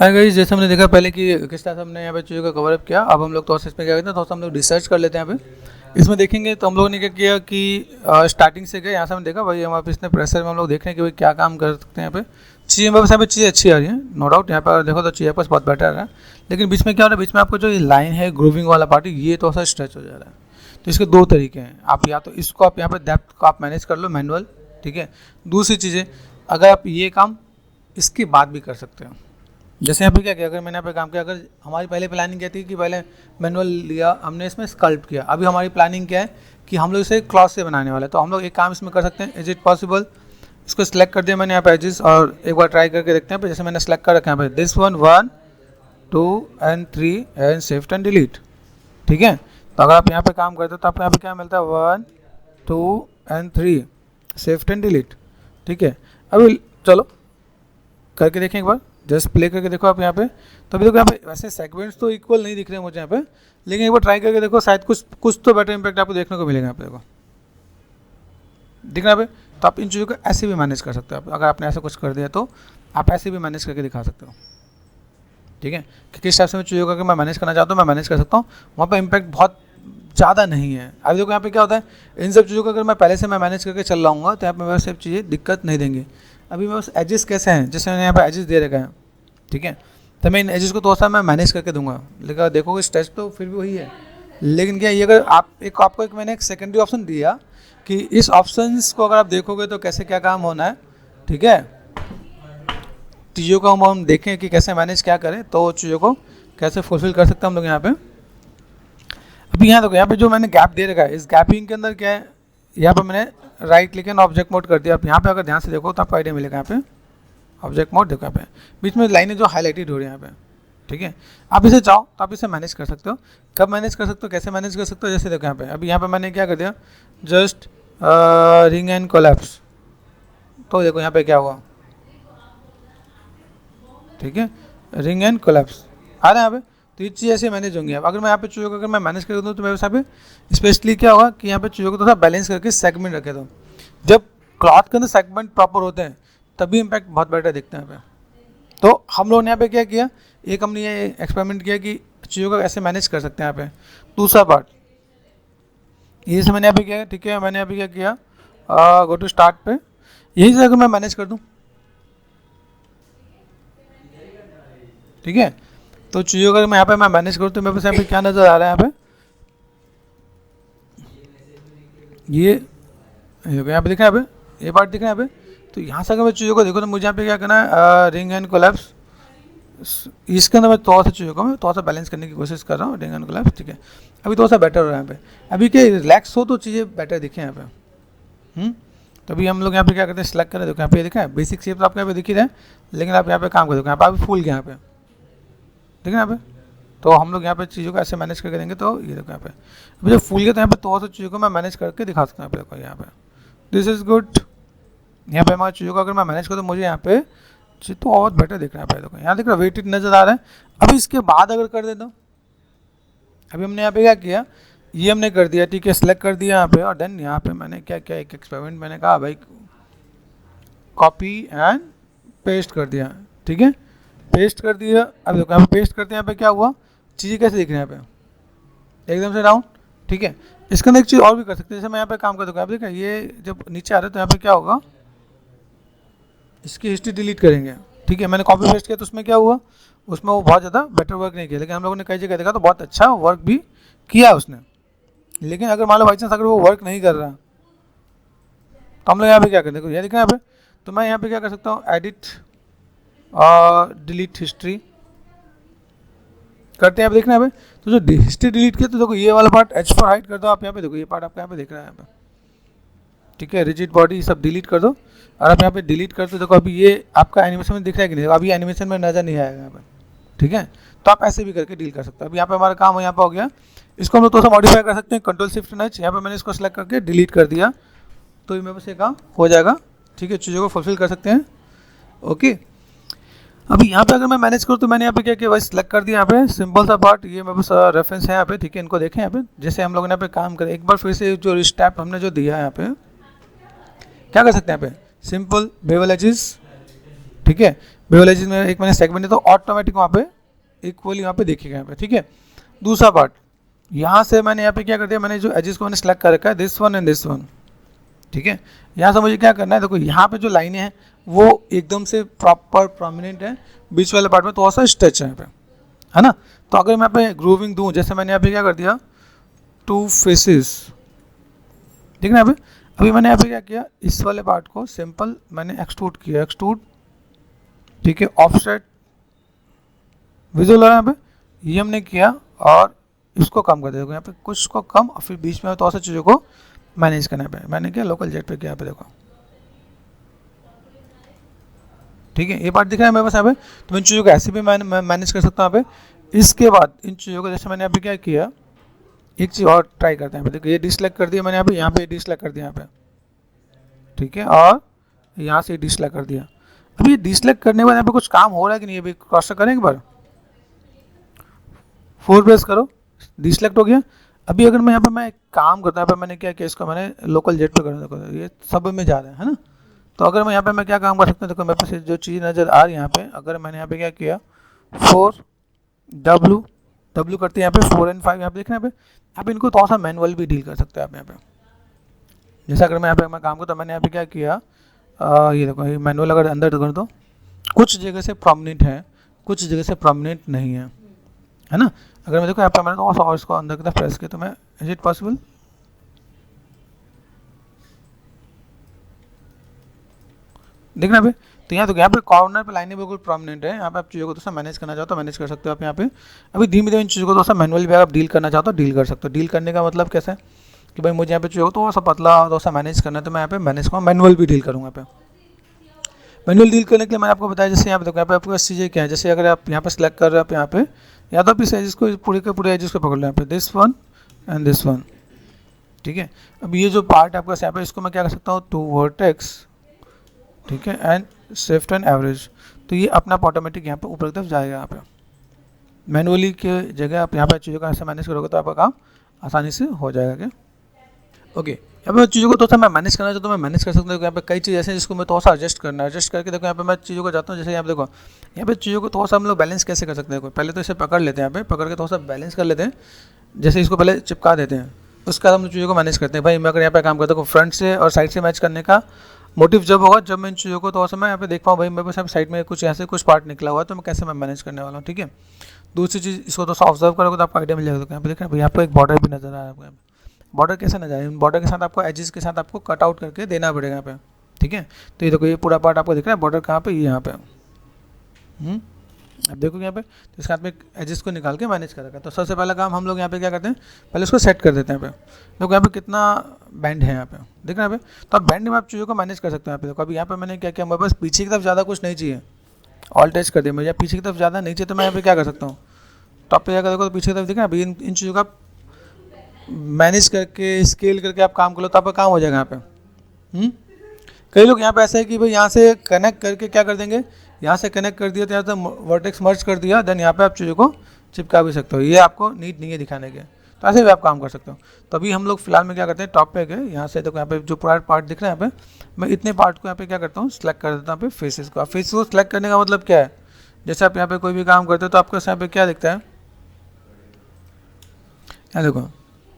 Hi guys, जैसे हमने देखा पहले कि किस तरह से हमने यहाँ पे चीज़ों का कवर अप किया। अब हम लोग तो इसमें क्या करते हैं, थोड़ा सा हम लोग रिसर्च कर लेते हैं। यहाँ पे इसमें देखेंगे तो हम लोगों ने क्या किया कि स्टार्टिंग से गए, यहाँ से हमने देखा भाई हमारे पे इसने प्रेशर में हम लोग देख रहे हैं कि भाई क्या काम कर सकते हैं। यहाँ पे चीज़ें बस यहाँ पे चीज़ें अच्छी आ रही हैं, नो डाउट। यहाँ पर देखो तो चीज़ें बस बहुत बेटर आ रहा है, लेकिन बीच में क्या हो रहा है, बीच में आपको जो ये लाइन है ग्रूविंग वाला पार्ट, ये थोड़ा सा स्ट्रेच हो जा रहा है। तो इसके दो तरीके हैं, आप या तो इसको आप यहाँ पे डेप्थ को आप मैनेज कर लो मैनुअल, ठीक है। दूसरी चीज़ें, अगर आप ये काम इसके बाद भी कर सकते हो। जैसे यहाँ पे क्या किया, अगर मैंने यहाँ पे काम किया, अगर हमारी पहले प्लानिंग क्या थी कि पहले मैनुअल लिया हमने, इसमें स्कल्प्ट किया। अभी हमारी प्लानिंग क्या है कि हम लोग इसे क्लॉथ से बनाने वाले हैं। तो हम लोग एक काम इसमें कर सकते हैं, इज इट पॉसिबल। इसको सिलेक्ट कर दिया मैंने यहाँ पे एजेस, और एक बार ट्राई करके देखते हैं। जैसे मैंने सेलेक्ट कर रखा है यहाँ पे this 1 2 and 3 and shift and delete, ठीक है। तो अगर आप यहाँ पे काम करते हो तो आपको यहाँ पे क्या मिलता है, 1 2 and 3 शिफ्ट एंड डिलीट, ठीक है। अभी चलो करके देखें एक बार, जस्ट प्ले करके देखो आप यहाँ पे। तो अभी देखो यहाँ पे वैसे सेगमेंट्स तो इक्वल नहीं दिख रहे हैं मुझे यहाँ पे, लेकिन एक बार ट्राई करके देखो, शायद कुछ तो बेटर इंपैक्ट आपको देखने को मिलेगा यहाँ पे। देखो दिख रहा है। तो आप इन चीज़ों को ऐसे भी मैनेज कर सकते हो। अगर आपने ऐसा कुछ कर दिया तो आप ऐसे भी मैनेज करके दिखा सकते हो, ठीक है। कि किस हिसाब से मैं चीज़ों का मैं मैनेज करना चाहता हूँ, मैं मैनेज कर सकता हूँ। वहाँ पर इंपैक्ट बहुत ज़्यादा नहीं है। अभी देखो यहाँ पे क्या होता है, इन सब चीज़ों को अगर मैं पहले से मैं मैनेज करके चल रहा हूँ तो यहाँ पर मेरे सब चीज़ें दिक्कत नहीं देंगी। अभी मेरे पास एजेस कैसे हैं, जैसे मैंने यहाँ पर एजेस दे रखा है, ठीक है। तो मैं इन एजेस को थोड़ा सा मैं मैनेज करके दूंगा, लेकिन देखोगे स्ट्रेच तो फिर भी वही है। लेकिन क्या ये, अगर आपको मैंने एक सेकेंडरी ऑप्शन दिया कि इस ऑप्शंस को अगर आप देखोगे तो कैसे क्या काम होना है, ठीक है। चीज़ों को हम देखें कि कैसे मैनेज क्या करें, तो चीज़ों को कैसे फुलफिल कर सकते हैं हम लोग यहाँ पे। अभी यहाँ देखो, यहाँ पे जो मैंने गैप दे रखा है, इस गैपिंग के अंदर क्या है, यहाँ पर मैंने right click and object mode कर दिया। आप यहाँ पे अगर ध्यान से देखो तो आपको आइडिया मिलेगा। यहाँ पे ऑब्जेक्ट मोड देखो, यहाँ पे बीच में लाइनें जो हाईलाइटेड हो रही है यहाँ पे, ठीक है। आप इसे चाहो तो आप इसे मैनेज कर सकते हो। कब मैनेज कर सकते हो, कैसे मैनेज कर सकते हो, जैसे देखो यहाँ पे, अभी यहाँ पे मैंने क्या कर दिया, जस्ट रिंग एंड कोलैप्स। तो देखो यहाँ पे क्या हुआ, ठीक है, रिंग एंड कोलैप्स आ रहा है यहाँ पे। तो ये चीज़ ऐसे मैनेज होंगी। अगर मैं यहाँ पे चीज़ों को अगर मैं मैनेज कर दूँ तो मेरे यहाँ पे स्पेशली क्या होगा कि यहाँ पे चीज़ों को थोड़ा बैलेंस करके सेगमेंट रखे दो। जब क्लॉथ के अंदर सेगमेंट प्रॉपर होते हैं तभी इम्पैक्ट बहुत बेटर दिखते हैं यहाँ पे। तो हम लोगों ने यहाँ पे क्या किया, एक हमने ये एक्सपेरिमेंट किया कि चीज़ों को ऐसे मैनेज कर सकते हैं यहाँ पे। दूसरा पार्ट ये से मैंने यहाँ पे किया, ठीक है। मैंने यहाँ पे क्या किया, गो टू स्टार्ट पे, यही से अगर मैं मैनेज कर दूँ, ठीक है। तो चीज़ों का मैं यहाँ पे मैं मैनेज करूँ तो मेरे पास यहाँ पे क्या नज़र आ रहा है, यहाँ पे ये यहाँ पे दिख रहा है, यहाँ पे ये पार्ट दिख रहा है यहाँ पे। तो यहाँ से अगर मैं चीज़ों को देखो तो मुझे यहाँ पे क्या करना है, रिंग एंड कोलैप्स। इसके अंदर मैं थोड़ा सा चीज़ों को मैं थोड़ा सा बैलेंस करने की कोशिश कर रहा हूँ, रिंग एंड कोलैप्स, ठीक है। अभी थोड़ा सा बेटर हो रहा है यहाँ पे। अभी क्या रिलैक्स हो तो चीज़ें बेटर दिखें यहाँ पे। तो अभी हम लोग यहाँ पे क्या करते हैं, सिलेक्ट करें। देखो यहाँ पे दिखा है, बेसिक शेप तो आपको यहाँ पे दिख ही रहा है, लेकिन आप यहाँ पे काम कर देखो, यहाँ पे अभी फूल गया यहाँ पे, ठीक है यहाँ पे। तो हम लोग यहाँ पे चीज़ों को ऐसे मैनेज करके देंगे। तो ये देखो यहाँ पे अभी जब फूल गया तो यहाँ पे थोड़ा सा चीज़ों को मैं मैनेज करके दिखा सकता हूँ। यहाँ पे देखो, यहाँ पे दिस इज़ गुड। यहाँ पे हमारी चीज़ों को अगर मैं मैनेज करूँ तो मुझे यहाँ पे चीज़ तो और बेटर दिख रहा है। देखो यहाँ दिख रहा है, वेटेड नज़र आ रहा है। अभी इसके बाद अगर कर देता हूँ, अभी हमने यहाँ पे क्या किया, ये हमने कर दिया, ठीक है, सेलेक्ट कर दिया यहाँ पे, और देन यहाँ पे मैंने क्या किया, एक एक्सपेरिमेंट मैंने कहा भाई कॉपी एंड पेस्ट कर दिया, ठीक है, पेस्ट कर दिया। अब देखो यहाँ पे पेस्ट करते हैं, यहाँ पे क्या हुआ, चीज़ें कैसे दिख रही हैं यहाँ पे, एकदम से राउंड, ठीक है। इसके अंदर एक चीज़ और भी कर सकते हैं, जैसे मैं यहाँ पे काम कर दूँगा। आप देखा ये जब नीचे आ रहा है तो यहाँ पे क्या होगा, इसकी हिस्ट्री डिलीट करेंगे, ठीक है। मैंने कॉपी पेस्ट किया तो उसमें क्या हुआ, उसमें वो बहुत ज़्यादा बेटर वर्क नहीं किया, लेकिन हम लोगों ने कई जगह देखा तो बहुत अच्छा वर्क भी किया उसने। लेकिन अगर मान लो बाई चांस अगर वो वर्क नहीं कर रहा तो हम लोग यहाँ पे क्या करें, देखो ये दिख रहा है यहाँ पे। तो मैं यहाँ पे क्या कर सकता हूँ, एडिट और डिलीट हिस्ट्री करते हैं। आप देखना है यहाँ पे, तो जो हिस्ट्री डिलीट किया तो देखो ये वाला पार्ट एच फॉर हाइट कर दो आप यहाँ पे। देखो ये पार्ट आपका यहाँ पे दिख रहा है यहाँ पे, ठीक है। रिजिड बॉडी सब डिलीट कर दो, और आप यहाँ पे डिलीट कर दो। देखो अभी ये आपका एनिमेशन में दिख रहा है कि नहीं, अभी एनिमेशन में नज़र नहीं आएगा यहाँ पे, ठीक है। तो आप ऐसे भी करके डील कर सकते हो। अभी यहाँ पे हमारा काम यहाँ पे हो गया, इसको हम लोग थोड़ा सा मॉडिफाई कर सकते हैं, कंट्रोल शिफ्ट एच। यहाँ पे मैंने इसको सेलेक्ट करके डिलीट कर दिया, तो ये मेरे पास ये काम हो जाएगा, ठीक है। चीज़ों को फुलफिल कर सकते हैं, ओके। अभी यहाँ पे अगर मैं मैनेज करूँ तो मैंने यहाँ पे क्या किया, वही सेलेक्ट कर दिया यहाँ पे, सिंपल सा पार्ट, ये मेरे पास रेफरेंस है यहाँ पे, ठीक है। इनको देखें यहाँ पे, जैसे हम लोगों ने यहाँ पे काम करें, एक बार फिर से जो स्टेप हमने जो दिया है यहाँ पे, क्या कर सकते हैं यहाँ पे, सिंपल बेवल एजेस, ठीक है। बेवल में एक मैंने सेगमेंट है तो ऑटोमेटिक वहाँ पे इक्वली वहाँ पे देखिएगा यहाँ पे, ठीक है। दूसरा पार्ट यहाँ से मैंने यहाँ पे क्या कर दिया, मैंने जो एजेस को मैंने सेलेक्ट कर रखा है this one and this one, ठीक है। यहाँ से मुझे क्या करना है, देखो यहाँ पे जो लाइनें हैं वो एकदम से प्रॉपर प्रोमिनेंट है, बीच वाले पार्ट में थोड़ा सा स्ट्रेच है यहाँ पे, है ना। तो अगर मैं यहाँ पे ग्रूविंग दूँ, जैसे मैंने यहाँ पे क्या कर दिया 2 फेसेस, ठीक है ना। यहाँ पे अभी मैंने यहाँ पे क्या किया, इस वाले पार्ट को सिंपल मैंने एक्सट्रूड किया, एक्सट्रूड, ठीक है, ऑफसेट विजुअल हो रहा है यहाँ पे, ये हमने किया और इसको कम कर दिया, यहाँ पे कुछ को कम और फिर बीच में थोड़ा सा चीज़ों को मैनेज करने पे मैंने क्या लोकल जेट पे किया, यहाँ पे देखो, ठीक है। ये पार्ट दिख रहा है मेरे पास यहाँ पे, तो इन चीज़ों को ऐसे भी मैं मैनेज कर सकता हूँ यहाँ पे। इसके बाद इन चीज़ों को जैसे मैंने यहाँ पे क्या किया, एक चीज़ और ट्राई करते हैं, देखो ये डिसलाइक कर दिया मैंने यहाँ पे डिसलाइक कर दिया यहाँ पे, ठीक है, और यहाँ से डिसलाइक कर दिया। अभी ये डिसलाइक करने के बाद यहाँ पे कुछ काम हो रहा है कि नहीं, अभी क्रॉस चेक करें एक बार, 4 प्रेस करो, डिसलेक्ट हो गया। अभी अगर मैं यहाँ पे मैं एक काम करता हूँ, यहाँ पे मैंने क्या किया, इसको मैंने लोकल जेट पे करना, देखो ये सब में जा रहा है ना। तो अगर मैं यहाँ पे मैं क्या काम कर सकता हूँ, देखो मेरे पास जो चीज़ नज़र आ रही है यहाँ पे, अगर मैंने यहाँ पे क्या किया 4 W करते हैं यहाँ पे 4 and 5, यहाँ पे देखना यहाँ पे इनको थोड़ा सा मैनुअल भी डील कर सकते हैं आप यहाँ पे। जैसे अगर मैं यहाँ पे मैं काम करता हूँ, मैंने यहाँ पे क्या किया, ये देखो ये मैनुअल अगर अंदर कर दो, कुछ जगह से प्रोमिनेंट है, कुछ जगह से प्रोमिनेंट नहीं है, है ना। अगर मैं देखो यहाँ पे मैंने तो और इसको अंदर की तरफ प्रेस किया, तो मैं इज इट पॉसिबल, देखना पे, तो यहाँ पे कॉर्नर पे लाइनें बिल्कुल प्रोमिनेंट है। यहाँ पे आप चीज़ों को दोस्तों मैनेज करना चाहते हो मैनेज कर सकते हो आप यहाँ पे। अभी धीमे धीमे इन चीज़ों को दोस्तों मैनुअल भी आप डील करना चाहते हो डील कर सकते हो। डील करने का मतलब कैसा है कि भाई मुझे यहाँ पे चीज़ों को थोड़ा सा पतला थोड़ा सा मैनेज करना है, तो मैं यहाँ पे मैनेज करूँगा, मैनुअल भी डील करूँगा यहाँ पे। मैनुअल डील करने के लिए मैंने आपको बताया, जैसे यहाँ पे देखो यहाँ पे आपको चीज़ें क्या है, जैसे अगर आप यहाँ पे सेलेक्ट कर रहे हो आप यहाँ पे, या तो आप इस एजेस को पूरे के पूरे एजेस को पकड़ लो यहाँ पे, this one and this one, ठीक है। अब ये जो पार्ट आपका यहाँ पे, इसको मैं क्या कर सकता हूँ 2 वर्टेक्स, ठीक है, एंड शिफ्ट एंड एवरेज, तो ये अपना ऑटोमेटिक यहाँ पे ऊपर की तरफ जाएगा। यहाँ पे मैनुअली के जगह आप यहाँ पे चीज़ों को ऐसे मैनेज करोगे तो आपका काम आसानी से हो जाएगा क्या। ओके, यहाँ पे चीज़ों को थोड़ा सा मैं मैनेज करना चाहता हूँ, मैं मैनेज कर सकता हूँ। यहाँ पे कई चीज़ ऐसे हैं जिसको मैं थोड़ा सा एडजस्ट करना है, एडजस्ट करके देखो यहाँ पे मैं चीज़ों को जाता हूँ। जैसे यहाँ पे देखो यहाँ पे चीज़ों को थोड़ा सा हम लोग बैलेंस कैसे कर सकते हैं, पहले तो इसे पकड़ लेते हैं, यहाँ पे पकड़ के थोड़ा सा बैलेंस कर लेते हैं, जैसे इसको पहले चिपका देते हैं, उसके बाद हम चीज़ों को मैनेज करते हैं। भाई मैं अगर यहाँ पे काम करता हूँ फ्रंट से और साइड से मैच करने का मोटिव जब होगा जब मैं इन चीज़ों को थोड़ा सा मैं यहाँ पे देख पाऊँ, भाई मेरे पास साइड में कुछ ऐसे कुछ पार्ट निकला हुआ है, तो मैं कैसे मैं मैनेज करने वाला हूँ, ठीक है। दूसरी चीज़ इसको थोड़ा सा ऑब्जर्व करोगे तो आपको आइडिया मिल जाएगा। यहाँ पे देख रहे हैं यहाँ पे एक बॉर्डर भी नजर आ रहा है आपको, बॉर्डर कैसे नजर आ रहा है, बॉर्डर के साथ आपको एजेस के साथ आपको कट आउट करके देना पड़ेगा यहाँ पे, ठीक है। तो ये देखो ये पूरा पार्ट आपको दिख रहा है, बॉर्डर कहाँ पे, ये यहाँ पे, अब देखो यहाँ पे, तो इसके हाथ में एजेस को निकाल के मैनेज कर रखा है। तो सबसे पहला काम हम लोग यहाँ पे क्या करते हैं, पहले इसको सेट कर देते हैं। यहाँ पे देखो यहाँ पे कितना बैंड है, यहाँ पे देख रहे हैं यहाँ पे, तो आप बैंड में आप चीज़ों को मैनेज कर सकते हैं। यहाँ पे देखो अभी यहाँ पे मैंने क्या किया, मेरे पास पीछे की तरफ ज़्यादा कुछ नहीं चाहिए, ऑल टच कर दिया मुझे, पीछे की तरफ ज़्यादा नहीं चाहिए, तो मैं यहाँ पे क्या कर सकता हूँ, टॉप पे जाकर देखो तो पीछे की तरफ दिख रहा है। अभी इन चीज़ों का मैनेज करके स्केल करके आप काम करो तो आपका काम हो जाएगा यहाँ पे। कई लोग यहाँ पे ऐसा है कि भाई यहाँ से कनेक्ट करके क्या कर देंगे, यहाँ से कनेक्ट कर दिया तो यहाँ से वर्टेक्स मर्ज कर दिया, देन यहाँ पे आप चीज़ों को चिपका भी सकते हो, ये आपको नीड नहीं है दिखाने के, तो ऐसे भी आप काम कर सकते हो। तो अभी हम लोग फिलहाल में क्या करते हैं, टॉप पे गए, यहाँ से देखो यहाँ पे जो पूरा पार्ट दिख रहा है यहाँ पे, मैं इतने पार्ट को यहाँ पे क्या करता हूँ सेलेक्ट कर देता हूँ यहाँ पे फेसेस को। फेस को सेलेक्ट करने का मतलब क्या है, जैसे आप यहाँ पे कोई भी काम करते हो तो आपको यहाँ पे क्या दिखता है, यहाँ देखो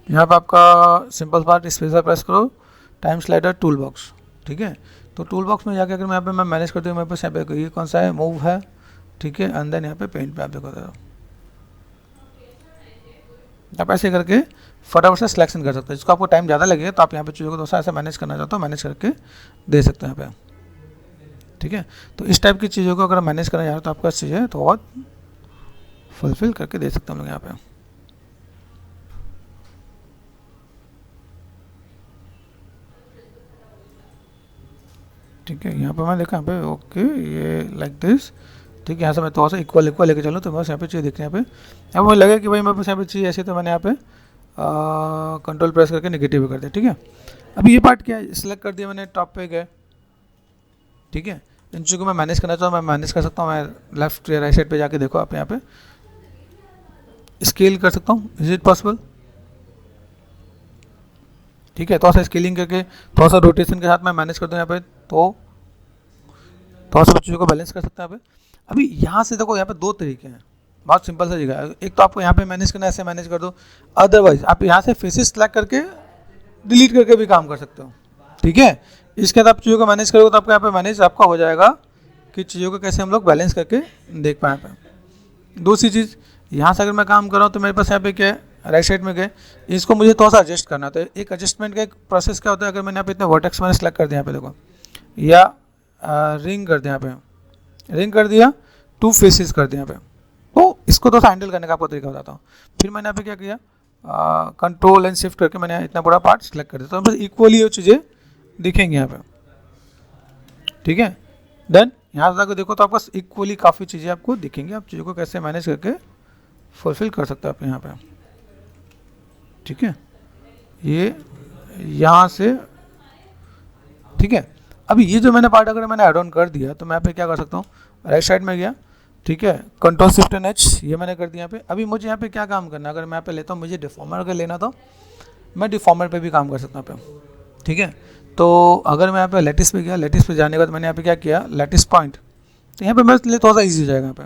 यहाँ पे आपका सिंपल पार्ट स्पेस प्रेस करो, टाइम स्लाइडर टूल बॉक्स, ठीक है। तो टूल बॉक्स में जाकर अगर मैं यहाँ पे मैं मैनेज करती हूँ, मेरे पास यहाँ पे ये कौन सा है, मूव है, ठीक है, अंदर यहाँ पे पेंट पे आप देखो आप ऐसे करके फटाफट से सिलेक्शन कर सकते हो। जिसको आपको टाइम ज़्यादा लगेगा तो आप यहाँ पे चीज़ों को दोस्तों ऐसे मैनेज करना चाहते हो मैनेज करके दे सकते हैं यहाँ पे, ठीक है। तो इस टाइप की चीज़ों को अगर मैनेज करना चाहते हो तो आपका चीज़ें तो बहुत फुलफिल करके दे सकते हैं हम लोग यहाँ पे। ठीक है, यहाँ पे मैं देखा यहाँ पे ओके ये लाइक दिस, ठीक है। यहाँ से मैं थोड़ा सा इक्वल लेके चलूँ तो बस यहाँ पे चीज़ दिख रही है। यहाँ पे मुझे लगे कि भाई मेरे पास यहाँ पे चीज़ ऐसी, तो मैंने यहाँ पे कंट्रोल प्रेस करके नेगेटिव कर दिया, ठीक है। अभी ये पार्ट क्या है, सिलेक्ट कर दिया मैंने, टॉप पे गए, ठीक है। इन चीज़ों को मैं मैनेज करना चाहूँ मैं मैनेज कर सकता हूँ, मैं लेफ्ट या राइट साइड पे जाके देखो आप यहाँ पे स्केल कर सकता हूँ, इज इट पॉसिबल, ठीक है। थोड़ा सा स्केलिंग करके थोड़ा सा रोटेशन के साथ मैं मैनेज कर दूँ यहाँ पे, तो थोड़ा सा चीज़ों को बैलेंस कर सकते हैं यहाँ पे। अभी यहाँ से देखो, यहाँ पे 2 तरीके हैं, बहुत सिंपल सा जगह है। एक तो आपको यहाँ पे मैनेज करना है, ऐसे मैनेज कर दो, अदरवाइज आप यहाँ से फेसेस सेलेक्ट करके डिलीट करके भी काम कर सकते हो, ठीक है। इसके बाद आप चीज़ों को मैनेज करोगे तो आपको यहाँ पे मैनेज आपका हो जाएगा कि चीज़ों को कैसे हम लोग बैलेंस करके देख पाए पे। दूसरी चीज़, यहाँ से अगर मैं काम कर रहा हूँ तो मेरे पास यहाँ पे क्या है, राइट साइड में गए, इसको मुझे थोड़ा सा एडजस्ट करना, तो एक एडजस्टमेंट का एक प्रोसेस क्या होता है, अगर मैंने यहाँ पे इतने वर्टेक्स मैंने सेलेक्ट कर दिया यहाँ पे देखो, या रिंग कर दिया, यहाँ पे रिंग कर दिया, 2 फेसेस कर दिया यहाँ पे, तो इसको थोड़ा सा हैंडल करने का आपको तरीका बताता हूँ। फिर मैंने यहाँ पे क्या किया, कंट्रोल एंड शिफ्ट करके मैंने इतना बड़ा पार्ट सेलेक्ट कर दिया, तो बस इक्वली वो चीज़ें दिखेंगी यहाँ पे, ठीक है। देन यहाँ से जाकर देखो तो आपको इक्वली काफ़ी चीज़ें आपको दिखेंगी, आप चीज़ों को कैसे मैनेज करके फुलफिल कर सकते हो आप यहाँ पे, ठीक है। ये यहाँ से, ठीक है। अभी ये जो मैंने पार्ट अगर मैंने ऐड ऑन कर दिया तो मैं यहाँ पे क्या कर सकता हूँ, राइट साइड में गया, ठीक है, कंट्रोल शिफ्ट एंड एच ये मैंने कर दिया यहाँ पे। अभी मुझे यहाँ पे क्या काम करना है, अगर मैं यहाँ पे लेता हूँ, मुझे डिफॉर्मर अगर लेना तो मैं डिफॉर्मर पे भी काम कर सकता हूँ यहाँ पे, ठीक है। तो अगर मैं यहाँ पे लेटिस पे गया, लेटिस पे जाने के बाद मैंने यहाँ पे क्या किया, लेटिस पॉइंट, तो यहाँ पे मेरे लिए थोड़ा सा ईजी हो जाएगा यहाँ पे,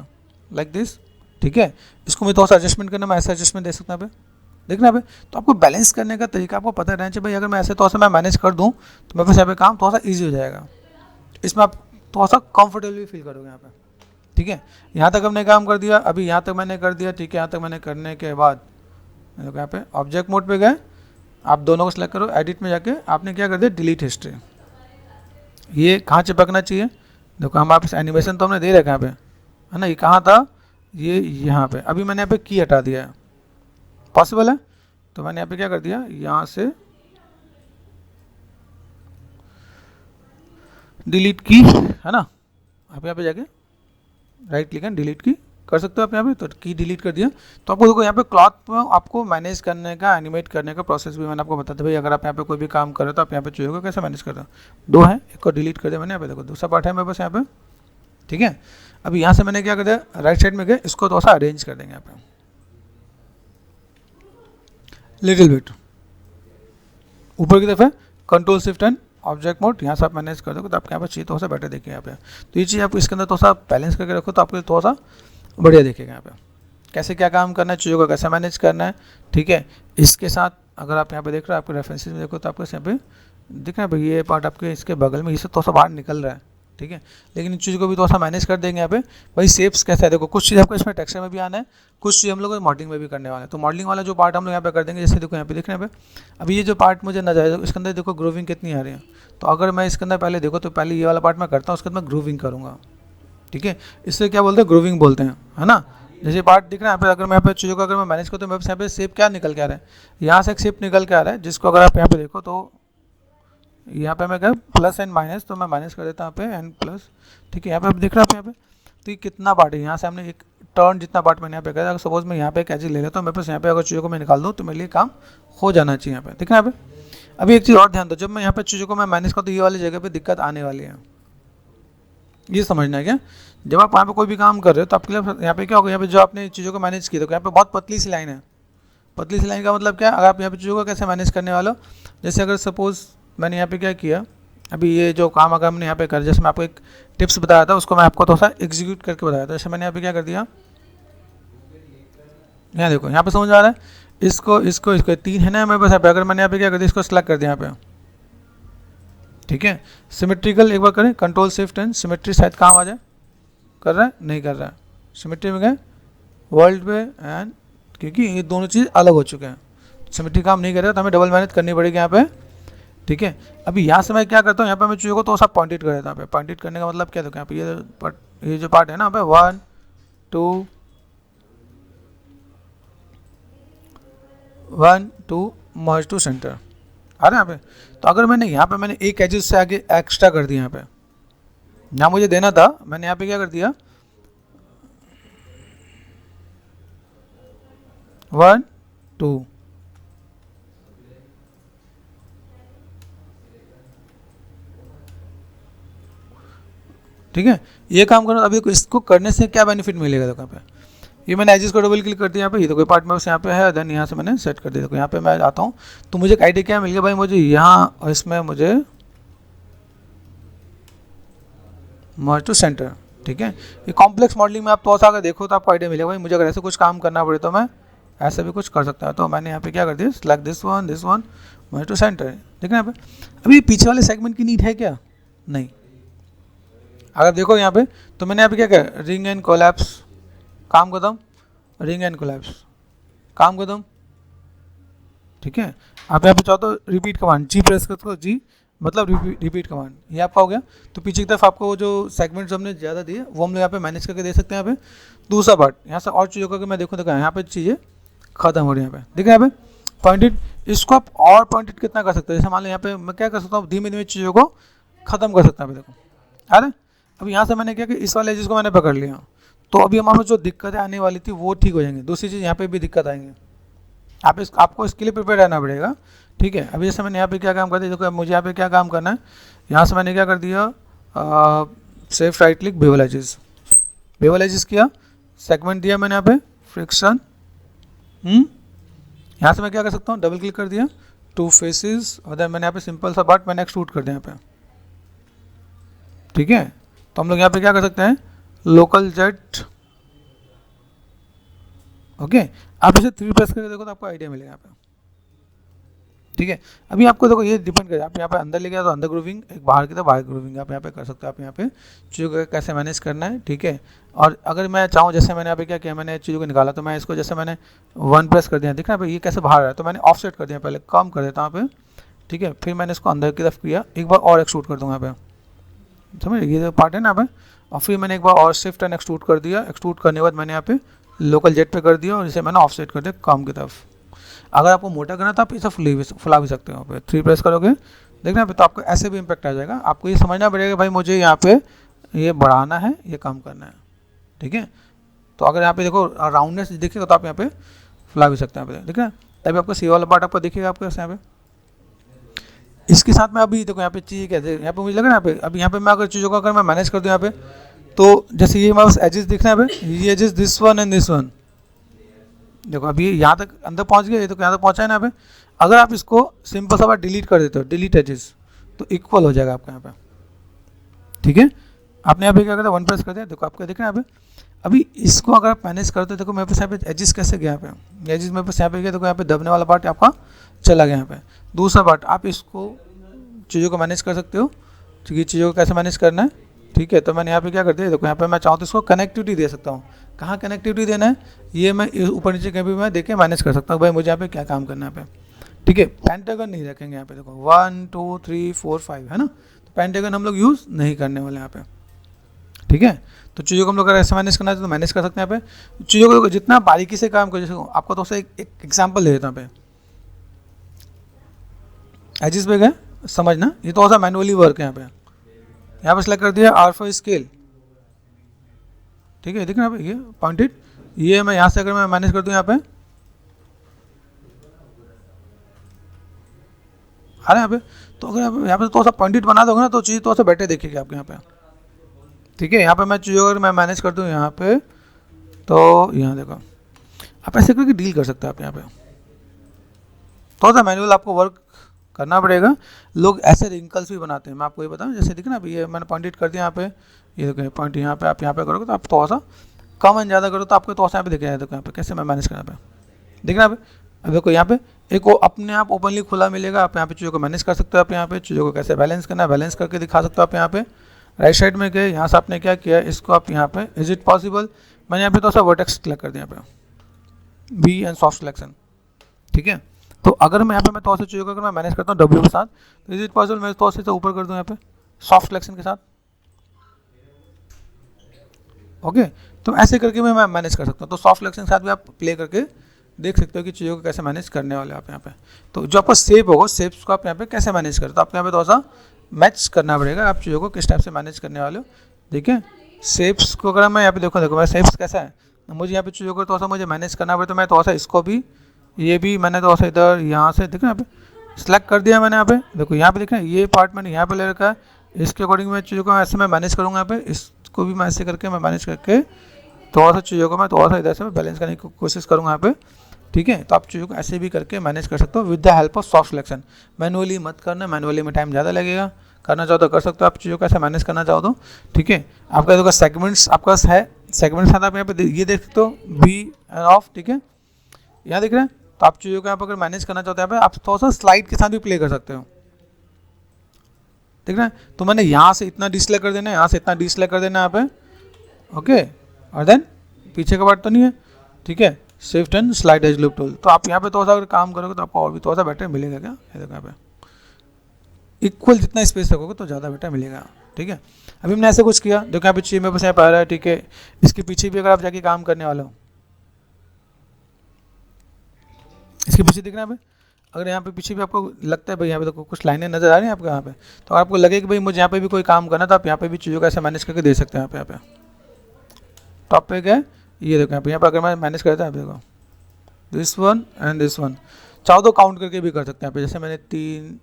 लाइक दिस, ठीक है। इसको मैं थोड़ा सा एडजस्टमेंट करना, मैं ऐसा एडजस्टमेंट दे सकता हूँ यहाँ पे, देखना पे। तो आपको बैलेंस करने का तरीका आपको पता रहना चाहिए भाई, अगर मैं ऐसे थोड़ा सा मैं मैनेज कर दूँ तो मेरे पास यहाँ पे काम थोड़ा सा ईजी हो जाएगा, इसमें आप थोड़ा सा कंफर्टेबल भी फील करोगे यहाँ पे, ठीक है। यहाँ तक हमने काम कर दिया, अभी यहाँ तक मैंने कर दिया, ठीक है। यहाँ तक मैंने करने के बाद यहाँ पे ऑब्जेक्ट मोड पे गए, आप दोनों को सिलेक्ट करो, एडिट में जाके आपने क्या कर दिया, डिलीट हिस्ट्री। ये कहाँ चिपकना चाहिए, देखो हमारे पास एनिमेशन तो हमने दे रखा है यहाँ पे, है ना, ये कहाँ था, ये यहाँ पे। अभी मैंने यहाँ पे की हटा दिया है, पॉसिबल है, तो मैंने यहाँ पे क्या कर दिया, यहाँ से डिलीट की, है ना, आप यहाँ पे जाके राइट क्लिक एंड डिलीट की कर सकते हो आप यहाँ पे, तो की डिलीट कर दिया। तो आपको देखो यहाँ पे क्लॉथ में आपको मैनेज करने का, एनिमेट करने का प्रोसेस भी मैंने आपको बताया था भाई, अगर आप यहाँ पे कोई भी काम कर रहे हो तो आप यहाँ पे चीज़ों को कैसे मैनेज कर रहे हो। 2 है, एक को डिलीट कर दिया मैंने, यहाँ पे देखो दूसरा पार्ट है मेरे पास यहाँ पे, ठीक है। अभी यहाँ से मैंने क्या कर दिया, राइट साइड में गए, इसको थोड़ा सा अरेंज कर देंगे यहाँ पे लिटिल बिट, ऊपर की तरफ है, control shift and object mode, यहाँ से आप मैनेज कर दोगे तो आपके यहाँ पे चाहिए थोड़ा सा बेटर देखेगा यहाँ पे। तो ये चीज़ आप इसके अंदर थोड़ा सा बैलेंस करके रखो तो आपके लिए थोड़ा सा बढ़िया दिखेगा यहाँ पे, कैसे क्या काम करना है, चीज़ों को कैसे मैनेज करना है, ठीक है। इसके साथ अगर आप यहाँ पे देख रहे हो, आपके रेफरेंसेस में देखो तो आपको यहाँ पे दिख रहा है भाई, ये पार्ट आपके इसके बगल में, इससे थोड़ा सा बाहर निकल रहा है, ठीक है। लेकिन इन चीज़ों को भी थोड़ा सा मैनेज कर देंगे यहाँ पे भाई। शेप्स कैसा है, देखो कुछ चीज़ आपको इसमें टेक्सचर में भी आना है, कुछ चीज़ हम लोग मॉडलिंग में भी करने वाले हैं। तो मॉडलिंग वाला जो पार्ट हम लोग यहाँ पे कर देंगे, जैसे देखो यहाँ पे देख रहे हैं अभी ये जो पार्ट मुझे नजर है, इसके अंदर देखो ग्रूविंग कितनी आ रही है। तो अगर मैं इसके अंदर पहले देखो तो पहले ये वाला पार्ट मैं करता हूँ, उसके अंदर मैं ग्रूविंग करूँगा, ठीक है। इससे क्या बोलते हैं, ग्रूविंग बोलते हैं, है ना। जैसे पार्ट दिख रहा है यहाँ पे, अगर मैं यहाँ पे चीज़ों को अगर मैं मैनेज करता हूँ, मेरे पास यहाँ पे शेप क्या निकल के आ रहा है, यहाँ से एक शेप निकल के आ रहा है, जिसको अगर आप यहाँ पे देखो तो यहाँ पे मैं क्या प्लस एंड माइनस, तो मैं माइनस कर देता हूँ यहाँ पे एंड प्लस, ठीक है। यहाँ पे आप देख रहे हो यहाँ पे, तो ये कितना पार्ट है, यहाँ से हमने एक टर्न जितना पार्ट मैंने यहाँ पे करा। अगर सपोज मैं यहाँ पे एक एज ले लेता हूँ, मेरे पास यहाँ पे अगर चीज़ों को मैं निकाल दूँ तो मेरे लिए काम हो जाना चाहिए यहाँ पे, ठीक है। यहाँ पे अभी एक चीज़ और ध्यान दो, जब मैं यहाँ पे चीज़ों को मैं मैनेज करता हूँ तो ये वाली जगह पे दिक्कत आने वाली है, ये समझना है क्या। जब आप यहाँ पे कोई भी काम कर रहे हो तो आपके लिए यहाँ पे क्या होगा, यहाँ पे जो आपने चीज़ों को मैनेज की, तो यहाँ पे बहुत पतली सी लाइन है। पतली सी लाइन का मतलब क्या है, अगर आप यहाँ पे चीज़ों को कैसे मैनेज करने वाले हो, जैसे अगर सपोज मैंने यहाँ पे क्या किया, अभी ये जो काम अगर हमने यहाँ पे कर, जैसे मैं आपको एक टिप्स बताया था, उसको मैं आपको थोड़ा सा एग्जीक्यूट करके बताया था। जैसे मैंने यहाँ पे क्या कर दिया, यहाँ देखो यहाँ पे समझ आ रहा है, इसको इसको इसको 3 है ना मेरे पास यहाँ पे, अगर मैंने यहाँ पे क्या कर दिया, इसको सेलेक्ट कर दिया यहाँ पे, ठीक है। सिमेट्रिकल एक बार करें, कंट्रोल शिफ्ट एंड सिमेट्री, शायद काम आ जाए, कर रहा है नहीं कर रहा है, सिमेट्री में गए वर्ल्ड पे एंड, क्योंकि ये दोनों चीज़ अलग हो चुके हैं, सिमेट्री काम नहीं कर रहा तो हमें डबल मेहनत करनी पड़ेगी यहाँ पे, ठीक है। अभी यहाँ से मैं क्या करता हूँ, यहाँ पे मैं चीज़ों को तो सब पॉइंटेड कर देता हूँ। यहाँ पे पॉइंटेड करने का मतलब क्या, देखो यहाँ पे ये जो पार्ट है ना, यहाँ पे 1 2 मर्ज टू सेंटर आ रहा है यहाँ पे। तो अगर मैंने यहाँ पे मैंने एक एजेस से आगे एक्स्ट्रा कर दिया, यहाँ पे यहाँ मुझे देना था, मैंने यहाँ पे क्या कर दिया 1 2, ठीक है। ये काम करना, अभी इसको करने से क्या बेनिफिट मिलेगा, देखो यहाँ पे ये मैंने एजेस को डबल क्लिक कर दिया यहाँ पे, ये तो कोई पार्ट में बस यहाँ पे है, देन यहाँ से मैंने सेट कर दिया। देखो यहाँ पे मैं आता हूँ तो मुझे एक आइडिया क्या मिल गया भाई, मुझे यहाँ और इसमें मुझे मर्ज टू सेंटर, ठीक है। ये कॉम्प्लेक्स मॉडलिंग में आप थोड़ा सा अगर देखो तो आपको आइडिया मिलेगा भाई मुझे अगर ऐसे कुछ काम करना पड़े तो मैं ऐसे भी कुछ कर सकता है। तो मैंने यहाँ पे क्या कर दिया, सिलेक्ट दिस वन मैं टू सेंटर, ठीक है। यहाँ पे अभी पीछे वाले सेगमेंट की नीड है क्या, नहीं। अगर देखो यहाँ पे तो मैंने यहाँ पे क्या किया, रिंग एंड कोलैप्स, काम खत्म, रिंग एंड कोलैप्स, काम खत्म, ठीक है। आप यहाँ पे चाहो तो रिपीट कमांड जी प्रेस करो, जी मतलब रिपीट कमांड, ये आपका हो गया। तो पीछे की तरफ आपको वो जो सेगमेंट्स हमने ज़्यादा दिए वो हम लोग यहाँ पे मैनेज करके दे सकते हैं। यहाँ पे दूसरा पार्ट यहाँ से और चीज़ों का मैं देखो यहाँ पे चीज़ें खत्म हो रही है। यहाँ पे देखिए यहाँ पे पॉइंटेड, इसको आप और पॉइंटेड कितना कर सकते हैं, जैसे मान लो यहाँ पे मैं क्या कर सकता हूँ, धीमे धीमे चीज़ों को खत्म कर सकता हूँ। देखो अरे अब यहाँ से मैंने क्या कि इस वाले एजेस को मैंने पकड़ लिया, तो अभी हमारे जो दिक्कतें आने वाली थी वो ठीक हो जाएंगी। दूसरी चीज़ यहाँ पे भी दिक्कत आएंगे, आपको इसके लिए प्रिपेयर रहना पड़ेगा, ठीक है। अभी जैसे मैंने यहाँ पे क्या काम कर दिया, देखो मुझे यहाँ पे क्या काम करना है, यहाँ से मैंने क्या कर दिया, safe right click bevel edges किया, सेगमेंट दिया मैंने यहाँ पे फ्रिक्शन, यहाँ से मैं क्या कर सकता हूँ, डबल क्लिक कर दिया, टू फेसेस, और देन मैंने यहाँ पे सिंपल सा पार्ट मैंने एक्सट्रूड कर दिया यहाँ पे, ठीक है। तो हम लोग यहाँ पे क्या कर सकते हैं, लोकल जेट, ओके। आप इसे 3 प्रेस करके देखो तो आपको आइडिया मिलेगा यहाँ पे, ठीक है। अभी आपको देखो ये डिपेंड करे, आप यहाँ पे अंदर ले गया तो अंदर ग्रूविंग, एक बाहर की तो बाहर ग्रूविंग आप यहाँ पे कर सकते हो, आप यहाँ पे चीज़ों को कैसे मैनेज करना है, ठीक है। और अगर मैं चाहूँ, जैसे मैंने यहाँ पे क्या किया, मैंने चीज़ों को निकाला तो मैं इसको जैसे मैंने 1 प्रेस कर दिया, दिख रहा है ये कैसे बाहर है, तो मैंने ऑफसेट कर दिया, पहले कम कर देता हूँ यहाँ पे, ठीक है। फिर मैंने इसको अंदर की तरफ किया, एक बार और एक्सट्रूड कर दूँगा यहाँ पे, समझ, ये जो पार्ट है ना यहाँ पे, और फिर मैंने एक बार और शिफ्ट एंड एक्सट्रूड कर दिया, एक्सट्रूड करने के बाद मैंने यहाँ पे लोकल जेट पे कर दिया और इसे मैंने ऑफसेट कर दिया कम की तरफ। अगर आपको मोटा करना तो आप इसे फुला भी सकते हो, यहाँ पे 3 प्रेस करोगे, देखना पे तो आपको ऐसे भी इम्पैक्ट आ जाएगा। आपको ये समझना पड़ेगा भाई मुझे यहाँ पे ये बढ़ाना है, ये कम करना है, ठीक है। तो अगर यहाँ पे देखो राउंडनेस दिखेगा तो आप यहाँ पे फुला भी सकते हैं, यहाँ पे देखना, तभी आपको सी वाला पार्ट आपको दिखेगा आपको यहाँ पे। इसके साथ में अभी देखो यहाँ पे चीज़ कहते हैं, यहाँ पे मुझे लगा ना यहाँ पे, अभी यहाँ पे मैं अगर चीज़ों को अगर मैं मैनेज कर दूँ यहाँ पे, तो जैसे ये हमारे पास एजेस दिख रहे हैं यहाँ पे, ये edges this one and this one, देखो अभी यहाँ तक अंदर पहुँच गया, ये तो यहाँ तक पहुँचा है ना यहाँ पे। अगर आप इसको सिंपल सा बार डिलीट कर देते हो, डिलीट एजेस, तो इक्वल हो जाएगा आपका यहाँ पे, ठीक है। आपने यहाँ पे क्या करता है, 1 प्रेस कर दिया, देखो आपको दिख रहा है यहाँ पे। अभी इसको अगर आप मैनेज करते हो, देखो मेरे पास यहाँ पे एजेस कैसे गया, यहाँ पे एजेस मेरे पास यहाँ पे गया, देखो यहाँ पे दबने वाला पार्ट आपका चला गया यहाँ पे। दूसरा पार्ट आप इसको चीज़ों को मैनेज कर सकते हो, क्योंकि चीज़ों को कैसे मैनेज करना है, ठीक है। तो मैंने यहाँ पे क्या कर दिया, देखो यहाँ पे मैं चाहूँ तो इसको कनेक्टिविटी दे सकता हूँ, कहाँ कनेक्टिविटी देना है ये मैं ऊपर नीचे कहीं भी मैं देख के मैनेज कर सकता हूँ, भाई मुझे यहाँ पे क्या काम करना है यहाँ पे, ठीक है। पेंटागन नहीं रखेंगे यहाँ पे, देखो 1 2 3 4 5 है ना, तो पेंटागन हम लोग यूज़ नहीं करने वाले यहाँ पे, ठीक है। तो चीज़ों को हम लोग अगर ऐसे मैनेज करना है तो मैनेज कर सकते हैं यहाँ पे। चीज़ों को जितना बारीकी से काम कर, जैसे आपको तो एक एग्जाम्पल दे देता हूँ यहाँ पे, एजिस पे गए समझना, ये तो ऐसा मैनुअली वर्क है यहाँ पे सेलेक्ट कर दिया R4 स्केल, ठीक है। देखना ये पॉइंटेड, ये मैं यहाँ से अगर मैं मैनेज कर दूँ यहाँ पे, अरे यहाँ पे तो अगर यहाँ पे थोड़ा सा पॉइंटेड बना दोगे ना तो चीज़ थोड़ा सा बेटर दिखेगी आपके यहाँ पे, ठीक है। यहाँ पे मैं चीज़ों अगर मैं मैनेज कर दूँ यहाँ पे, तो यहाँ देखो आप ऐसे करके डील कर सकते हो आप यहाँ पे, थोड़ा सा मैनुअल आपको वर्क करना पड़ेगा। लोग ऐसे रिंकल्स भी बनाते हैं, मैं आपको ये बताऊँ, जैसे दिखे ना अभी ये मैंने पॉइंटेड कर दिया यहाँ पे, ये देखो पॉइंट यहाँ पे, आप यहाँ पे करोगे तो आप थोड़ा सा कम एंड ज़्यादा करो तो आपको थोड़ा सा यहाँ पे दिखेगा, देखो यहाँ पे कैसे मैं मैनेज करना पे, देखना यहाँ पे। अब देखो यहाँ पे एक अपने आप ओपनली खुला मिलेगा, आप यहाँ पे चीज़ों को मैनेज कर सकते हो, आप यहाँ पे चीज़ों को कैसे बैलेंस करना है बैलेंस करके दिखा सकते हो आप यहाँ पे। राइट साइड में गए, यहाँ से आपने क्या किया, इसको आप यहाँ पे इज इट पॉसिबल, मैंने यहाँ पे थोड़ा सा वर्टेक्स सेलेक्ट कर दिया यहाँ पे, बी एंड सॉफ्ट सिलेक्शन, ठीक है। तो अगर मैं यहाँ पे मैं थोड़ा सा चीज़ों को अगर मैं मैनेज करता हूँ W के साथ, तो इज इट पॉसिबल मैं थोड़ा सा ऊपर कर दूँ यहाँ पे सॉफ्ट सिलेक्शन के साथ, ओके। तो ऐसे करके मैं मैनेज कर सकता हूँ। तो सॉफ्ट सिलेक्शन के साथ भी आप प्ले करके देख सकते हो कि चीज़ों को कैसे मैनेज करने वाले आप यहाँ पे। तो जो आपका शेप होगा, शेप्स को आप यहाँ पे कैसे मैनेज करते हो, तो आपको यहाँ पे थोड़ा सा मैच करना पड़ेगा, आप चीज़ों को किस टाइप से मैनेज करने वाले हो, ठीक है। शेप्स को अगर मैं यहाँ पे देखो मेरा शेप्स कैसा है, मुझे यहाँ पे चीज़ों को थोड़ा सा मुझे मैनेज करना पड़े, तो मैं थोड़ा सा इसको भी, ये भी मैंने थोड़ा सा इधर यहाँ से देखो यहाँ पे सेलेक्ट कर दिया मैंने, यहाँ पे देखो यहाँ पे देखना ये पार्ट मैंने यहाँ पे ले रखा है, इसके अकॉर्डिंग मैं चीज़ों को ऐसे मैं मैनेज करूँगा, यहाँ पे इसको भी मैं ऐसे करके मैं मैनेज करके थोड़ा सा चीज़ों को मैं थोड़ा सा इधर से मैं बैलेंस करने की कोशिश करूँगा यहाँ पे, ठीक है। तो आप चीज़ों को ऐसे भी करके मैनेज कर सकते हो with the help of soft selection. Manually मत करना, मैनुअली में टाइम ज़्यादा लगेगा, करना चाहो तो कर सकते हो आप चीज़ों को, ऐसे मैनेज करना चाहो तो, ठीक है। आपका देखो सेगमेंट्स आपका है, सेगमेंट्स आप यहाँ पे ये देख सकते हो बी एंड ऑफ, ठीक है, यहाँ दिख रहे हैं। तो आप चीज़ों को यहाँ पर अगर मैनेज करना चाहते हैं यहाँ पे आप थोड़ा सा स्लाइड के साथ भी प्ले कर सकते हो, ठीक है। तो मैंने यहाँ से इतना डिस्प्ले कर देना है, यहाँ से इतना डिस्प्ले कर देना है यहाँ पे, ओके, और देन पीछे का पार्ट तो नहीं है, ठीक है। Shift and slide as loop tool, तो आप यहाँ पे थोड़ा सा अगर काम करोगे तो आपको और भी थोड़ा सा बेटर मिलेगा। क्या ये देखो यहाँ पे इक्वल जितना स्पेस रखोगे तो ज़्यादा बेटर मिलेगा, ठीक है। अभी हमने ऐसे कुछ किया, देखो यहाँ पे चाहिए मेरे पास यहाँ पे आ रहा है, ठीक है। इसके पीछे भी अगर आप जाके काम करने वाले हो, इसके पीछे दिख रहा है, अगर यहाँ पे पीछे भी आपको लगता है भाई यहाँ पे तो कुछ लाइनें नजर आ रही हैं आपको यहाँ पे, तो आपको लगे कि भाई मुझे यहाँ पे भी कोई काम करना, तो आप यहाँ पे भी चीज़ों को ऐसे मैनेज करके दे सकते हैं। यहाँ पे टॉप पे गए, ये देखो यहाँ पे अगर मैं मैनेज करता है, देखो this one and this one, चाहो तो काउंट करके भी कर सकते हैं यहाँ पे, जैसे मैंने 3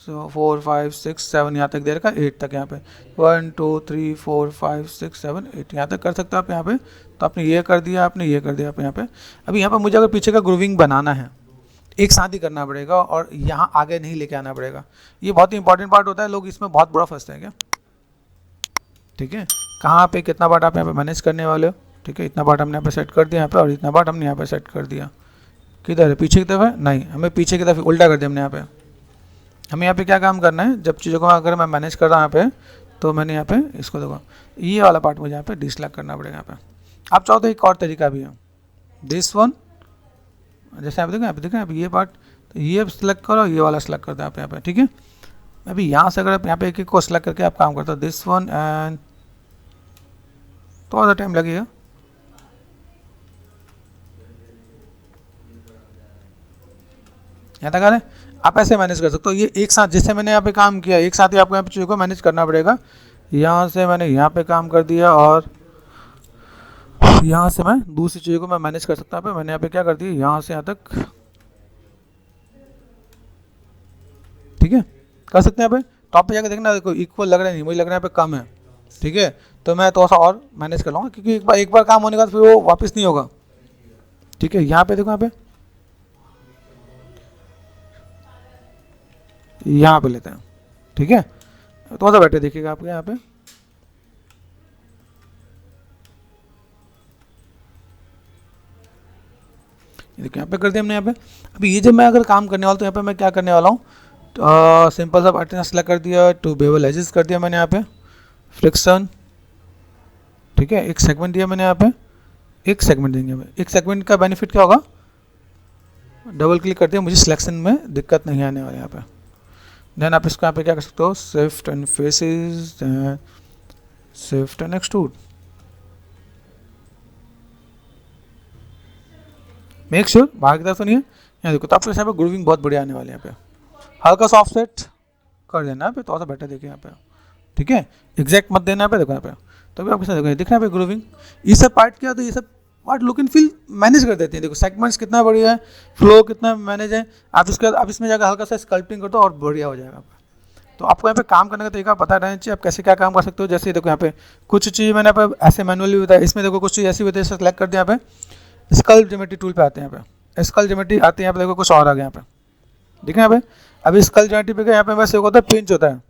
4 5 6 7 यहाँ तक दे रखा, 8 तक यहाँ पे 1 2 3 4 5 6 7 8 यहाँ तक कर सकते हो आप यहाँ पे। तो आपने ये कर दिया, आपने ये कर दिया आप यहाँ पे। अभी यहाँ पे मुझे अगर पीछे का ग्रूविंग बनाना है, एक साथ ही करना पड़ेगा और यहाँ आगे नहीं लेके आना पड़ेगा। ये बहुत ही इंपॉर्टेंट पार्ट होता है, लोग इसमें बहुत बुरा फंसते हैं क्या, ठीक है। कहाँ पे कितना पार्ट आप यहाँ पे मैनेज करने वाले हो, ठीक है। इतना पार्ट हमने यहाँ पे सेट कर दिया यहाँ पे, और इतना पार्ट हमने यहाँ पे सेट कर दिया। किधर है, पीछे की तरफ है, नहीं, हमें पीछे की तरफ उल्टा कर दिया हमने यहाँ पे। हमें यहाँ पे क्या काम करना है, जब चीज़ों को अगर मैं मैनेज कर रहा हूँ यहाँ पे, तो मैंने यहाँ पे इसको देखो, ये वाला पार्ट मुझे यहाँ पे डिसलाइक करना पड़ेगा यहाँ पे। आप चाहो तो एक और तरीका भी है, दिस वन, जैसे आप देखो यहाँ पे देखें आप ये पार्ट, तो ये सिलेक्ट करो, ये वाला सिलेक्ट करते हैं आप यहाँ पे, ठीक है। अभी यहाँ से अगर आप यहाँ पे एक एक को सिलेक्ट करके आप काम करते हो, दिस वन एंड, थोड़ा सा टाइम लगेगा, यहाँ तक आ रहे हैं। आप ऐसे मैनेज कर सकते हो, ये एक साथ, जैसे मैंने यहाँ पे काम किया, एक साथ ही आपको यहाँ पे चीज़ों को मैनेज करना पड़ेगा। यहाँ से मैंने यहाँ पे काम कर दिया, और यहाँ से मैं दूसरी चीज़ों को मैं मैनेज कर सकता हूँ। मैंने यहाँ पे क्या कर दिया, यहाँ से यहाँ तक, ठीक है, कर सकते हैं। यहाँ पे टॉप पे जाकर देखना, देखो इक्वल लग रहा है, नहीं मुझे लग रहा है यहाँ पे कम है, ठीक है। तो मैं थोड़ा सा और मैनेज कर लूँगा, क्योंकि एक बार काम होने का फिर वो वापस नहीं होगा, ठीक है। यहाँ पे देखो, यहाँ पे लेते हैं, ठीक है। थोड़ा सा बेटर देखिएगा आपको यहाँ पे, देखिए यहाँ पे कर दिया हमने यहाँ पे। अभी ये जब मैं अगर काम करने वाला, तो यहाँ पे मैं क्या करने वाला हूँ, तो सिंपल सा पैटर्न सेलेक्ट कर दिया, टू बेवल एजेस कर दिया मैंने यहाँ पे, फ्रिक्शन, ठीक है। एक सेगमेंट दिया मैंने यहाँ पे, एक सेगमेंट देंगे हमें। एक सेगमेंट का बेनिफिट क्या होगा, डबल क्लिक कर दिया, मुझे सिलेक्शन में दिक्कत नहीं आने वाली यहाँ पे। देन आप इसको यहाँ पे क्या कर सकते हो, shift and faces, shift and extrude, make sure बाहर की तरफ तो नहीं है। यहाँ देखो, तो आपको यहाँ पे ग्रूविंग बहुत बढ़िया आने वाले हैं। यहाँ पे हल्का सा ऑफसेट कर देना है, थोड़ा सा बेटर देखिए यहाँ पे, ठीक है। एग्जैक्ट मत देना है, देखो यहाँ पे, तो भी आपके साथ देखो दिख रहा है ग्रूविंग। ये सब पार्ट क्या, तो ये सब part look and feel manage कर देते हैं। देखो सेगमेंट्स कितना बढ़िया है, फ्लो कितना मैनेज है। आप इसके बाद आप इसमें जाकर हल्का सा स्कल्पटिंग कर दो और बढ़िया हो जाएगा। तो आपको यहाँ पे काम करने का तरीका पता रहना चाहिए, आप कैसे क्या काम कर सकते हो। जैसे देखो यहाँ पे कुछ चीज़ मैंने यहाँ पे ऐसे मैनुअली बताया, इसमें देखो कुछ चीज़ ऐसी होती है, सेलेक्ट कर दिया यहाँ पे, स्कल ज्योमेट्री टूल पे आते हैं, यहाँ पे स्कल ज्योमेट्री आते हैं। यहाँ पे देखो कुछ और आ गया यहाँ पे, ठीक है। यहाँ पे अभी स्कल ज्योमेट्री पे यहाँ पे वैसे होता है, पिंच होता है।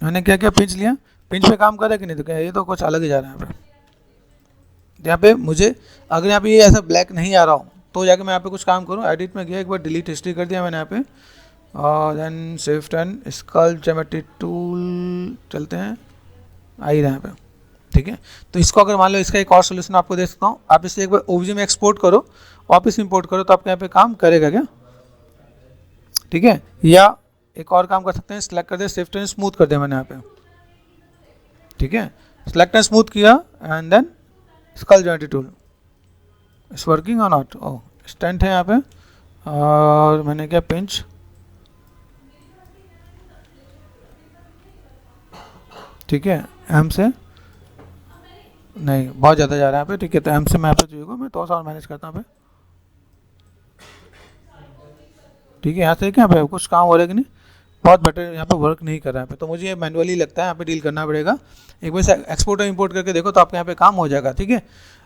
मैंने क्या किया, पिंच लिया, पिंच पे काम कर रहा है कि नहीं, तो क्या ये तो कुछ अलग ही जा रहा है। यहाँ पे मुझे अगर यहाँ पे ये ऐसा ब्लैक नहीं आ रहा हो, तो जाके मैं यहाँ पे कुछ काम करूँ, एडिट में गया, एक बार डिलीट हिस्ट्री कर दिया मैंने यहाँ पे, और then shift and skull geometry tool चलते हैं, आ ही रहा है यहाँ पे, ठीक है। तो इसको अगर मान लो, इसका एक और सोल्यूशन आपको दे सकता हूँ, आप इसे एक बार ओबीजे में एक्सपोर्ट करो, वापस इंपोर्ट करो, तो आपके यहाँ पे काम करेगा क्या, ठीक है। या एक और काम कर सकते हैं, सिलेक्ट कर दे, शिफ्ट एंड स्मूथ कर दिया मैंने यहाँ पे, ठीक है। सिलेक्ट एंड स्मूथ किया, and then skull geometry tool is working और नॉट, ओ स्टेंट है यहाँ पे, और मैंने क्या पिंच, ठीक है। एम से नहीं, बहुत ज़्यादा जा रहा है यहाँ पे, ठीक है। तो एम से मैं यहाँ पे चाहिए, मैं थोड़ा सा और मैनेज करता हूँ, ठीक है। यहाँ से क्या पे कुछ काम हो रहा है कि नहीं, बहुत बेटर यहाँ पे वर्क नहीं कर रहा है पे, तो मुझे ये मैनुअली लगता है यहाँ पे डील करना पड़ेगा। एक बार से एक्सपोर्ट और इंपोर्ट करके देखो, तो आपके यहाँ पे काम हो जाएगा, ठीक है।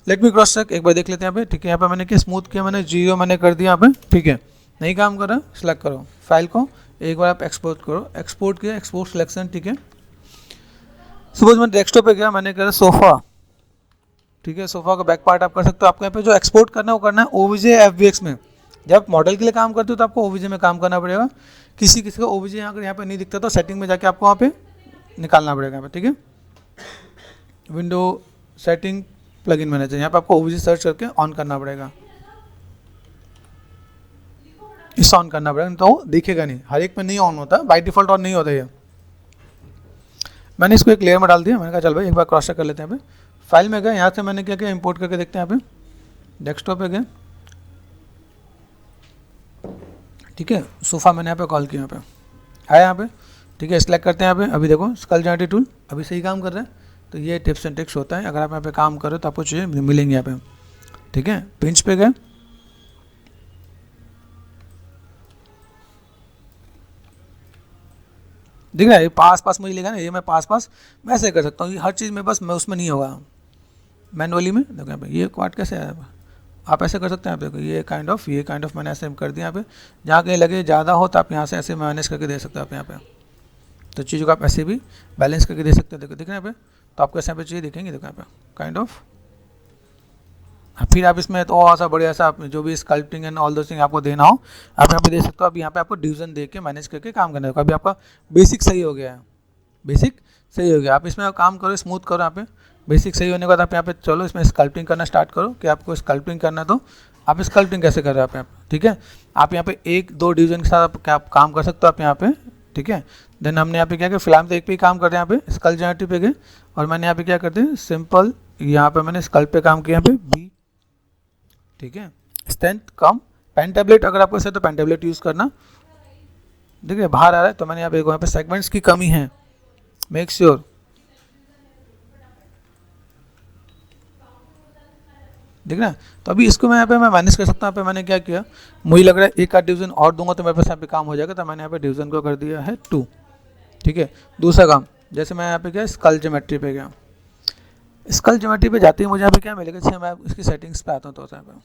लेट मी क्रॉस चेक, एक बार देख लेते हैं यहाँ पे, ठीक है। यहाँ पे मैंने क्या स्मूथ किया, मैंने 0 मैंने कर दिया यहाँ पे, ठीक है। नहीं काम कर रहा, सिलेक्ट करो फाइल को, एक बार आप एक्सपोर्ट करो, एक्सपोर्ट किया, एक्सपोर्ट सिलेक्शन, ठीक है। सपोज मैं डेस्कटॉप पे गया, मैंने करा सोफ़ा, ठीक है, सोफ़ा का बैक पार्ट आप कर सकते हो। आपको यहाँ पे जो एक्सपोर्ट करना है वो करना है ओबीजे एफबीएक्स में। जब मॉडल के लिए काम करते हो तो आपको ओबीजे में काम करना पड़ेगा। किसी किसी का ओबीजे अगर यहाँ पे नहीं दिखता तो सेटिंग में जाके आपको वहाँ पे निकालना पड़ेगा यहाँ पे, ठीक है। विंडो सेटिंग प्लगइन मैनेजर, यहाँ पे आपको ओबीजे सर्च करके ऑन करना पड़ेगा, इस ऑन करना पड़ेगा, नहीं तो दिखेगा नहीं, हर एक में नहीं ऑन होता, बाय डिफॉल्ट ऑन नहीं होता ये। मैंने इसको एक लेयर में डाल दिया, मैंने कहा चल भाई एक बार क्रॉस चेक कर लेते हैं। यहाँ पे फाइल में गए, यहाँ से मैंने क्या किया, इंपोर्ट करके देखते हैं। यहाँ पे डेस्कटॉप पे गए, ठीक है, सोफ़ा मैंने यहाँ पे कॉल किया, यहाँ पे आया, यहाँ पे ठीक है, सिलेक्ट करते हैं। यहाँ पे अभी देखो स्कल जनरेटिव टूल अभी सही काम कर रहा है। तो ये टिप्स एंड ट्रिक्स होता है, अगर आप यहाँ पे काम करो तो आपको चीज़ें मिलेंगी यहाँ पे, ठीक है। पिंच पे गए, दिख रहा है, पास पास मुझे लेगा ना, ये मैं पास पास मैं ऐसे कर सकता हूँ, ये हर चीज़ में बस मैं उसमें नहीं होगा, मैनुअली में देखो यहाँ पे ये क्वाड कैसे आया, आप ऐसे कर सकते हैं। आप देखो ये काइंड ऑफ मैंने ऐसे कर दिया। यहाँ पे जहाँ कहीं लगे ज़्यादा हो तो आप यहाँ से ऐसे मैनेज करके दे सकते हो आप यहाँ पे, तो चीज़ों को आप ऐसे भी बैलेंस करके दे सकते हो। देखो दिख रहा है यहाँ पे, तो आपको ऐसे यहाँ पे चीज़ें दिखेंगे, देखो यहाँ पे काइंड ऑफ। फिर आप इसमें तो और सा बढ़िया सा आप जो भी sculpting and all those thing आपको देना हो आप यहाँ पे दे सकते हो। अब यहाँ पे आपको डिवीजन दे के मैनेज करके काम करना है। अभी आपका बेसिक सही हो गया है, बेसिक सही हो गया, आप इसमें काम करो, स्मूथ करो। यहाँ पे बेसिक सही होने के बाद आप यहाँ पे चलो इसमें स्कल्पटिंग करना स्टार्ट करो, कि आपको स्कल्पटिंग करना, तो आप स्कल्पटिंग कैसे कर रहे हो आप यहाँ पे, ठीक है। आप यहाँ पे एक दो डिवीजन के साथ आप क्या काम कर सकते हो आप यहाँ पे, ठीक है। देन हमने यहाँ पे क्या किया, फिलहाल तो एक पे ही काम कर रहे हैं यहाँ पे, स्कल जनरेटिव पे गए और मैंने यहाँ पे क्या करते हैं सिंपल, यहाँ पे मैंने स्कल पे काम किया यहाँ पे बी, ठीक है। स्ट्रेंथ कम, पेन टेबलेट अगर आपको ऐसे तो पेन टेबलेट यूज़ करना, ठीक है। बाहर आ रहा है तो मैंने यहाँ पे सेगमेंट्स की कमी है, मेक श्योर, ठीक है। तो अभी इसको मैं यहाँ पे मैं मैनेज कर सकता हूँ। यहाँ पे मैंने क्या किया, मुझे लग रहा है एक आध डिवीजन और दूंगा तो मेरे पास यहाँ पे काम हो जाएगा, तो मैंने यहाँ पे डिवीजन को कर दिया है 2, ठीक है। दूसरा काम, जैसे मैं यहाँ पे गया स्कल ज्योमेट्री पे गया, स्कल ज्योमेट्री पे जाते ही मुझे यहाँ पे क्या मिलेगा, जैसे मैं इसकी सेटिंग्स पे आता हूँ तो यहाँ पे,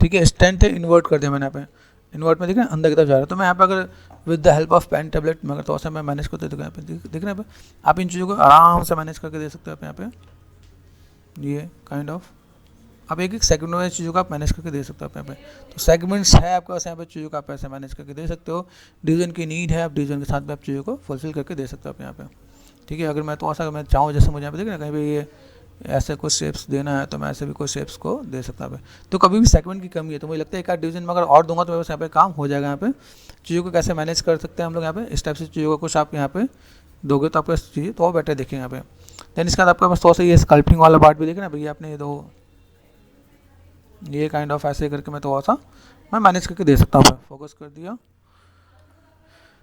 ठीक है, स्ट्रेंथ है इन्वर्ट कर दिया मैंने यहाँ पे, इन्वर्ट में दिख रहा है अंदर की तरफ जा रहा है। तो मैं यहाँ पे अगर with the help of pen tablet मगर तो मैं मैनेज करते हो, तो यहाँ पे दिख रहा है, आप इन चीज़ों को आराम से मैनेज करके दे सकते हो आप यहाँ पे, ये काइंड ऑफ आप एक एक सेगमेंट में चीज़ों को आप मैनेज करके दे सकते हो आप यहाँ पे। तो सेगमेंट्स है आपके पास यहाँ पे, चीज़ों को आप ऐसे मैनेज करके दे सकते हो। डिवीजन की नीड है, आप डिवीजन के साथ भी आप चीज़ों को फुलफिल करके दे सकते हो आप यहाँ पे, ठीक है। अगर मैं तो ऐसा मैं चाहूँ, जैसे मुझे यहाँ पे देखना कहीं पे ये ऐसे कुछ शेप्स देना है तो मैं ऐसे भी कुछ शेप्स को दे सकता हूँ। तो कभी भी सेगमेंट की कमी है तो मुझे लगता है एक आध डिवीजन में अगर और दूंगा तो मेरे पास यहाँ पे काम हो जाएगा। यहाँ पे चीज़ों को कैसे मैनेज कर सकते हैं हम लोग यहाँ पे, इस टाइप से चीज़ों को कुछ आप यहाँ पे दोगे तो आपको चीज़ें तो और बेटर देखेंगे यहाँ पे। देन इसके बाद आपके पास थोड़ा सा ये स्कल्पटिंग वाला पार्ट भी देखना भैया, आपने ये दो ये काइंड ऑफ ऐसे करके मैं थोड़ा सा मैं मैनेज करके दे सकता हूँ। फोकस कर दिया।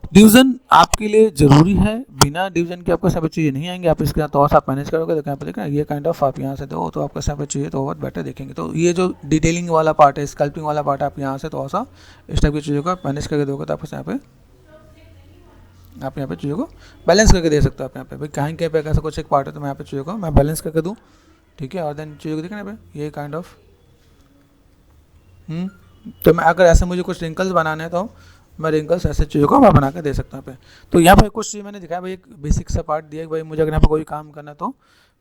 डिवीजन आपके लिए ज़रूरी है, बिना डिवीजन के आपको सब चीज़ें नहीं आएंगे। आप इसके साथ थोड़ा सा आप मैनेज करोगे तो यहाँ पे देखना ये काइंड ऑफ आप यहाँ से दो तो आपको सब चाहिए तो बहुत बेटर देखेंगे। तो ये जो डिटेलिंग वाला पार्ट है, स्कल्पिंग वाला पार्ट है, आप यहाँ से थोड़ा सा इस टाइप की चीज़ों को आप मैनेज करके दोगे तो आपको यहाँ पे चीज़ों को बैलेंस करके दे सकते हो आप यहाँ पे। भाई कहीं कहीं पे ऐसा कुछ एक पार्ट है तो मैं यहाँ पे चीज़ों को मैं बैलेंस करके दूँ, ठीक है। और देन चीज़ों को देखना यहाँ पे ये काइंड ऑफ तो मैं अगर ऐसे मुझे कुछ रिंकल्स बनाने हैं तो मैं रिंकल्स ऐसे चीज़ों को मैं बना के दे सकता हूँ पे। तो यहाँ पे कुछ चीज़ मैंने दिखाया भाई, एक बेसिक सा पार्ट दिया कि भाई मुझे अगर यहाँ पे कोई काम करना है तो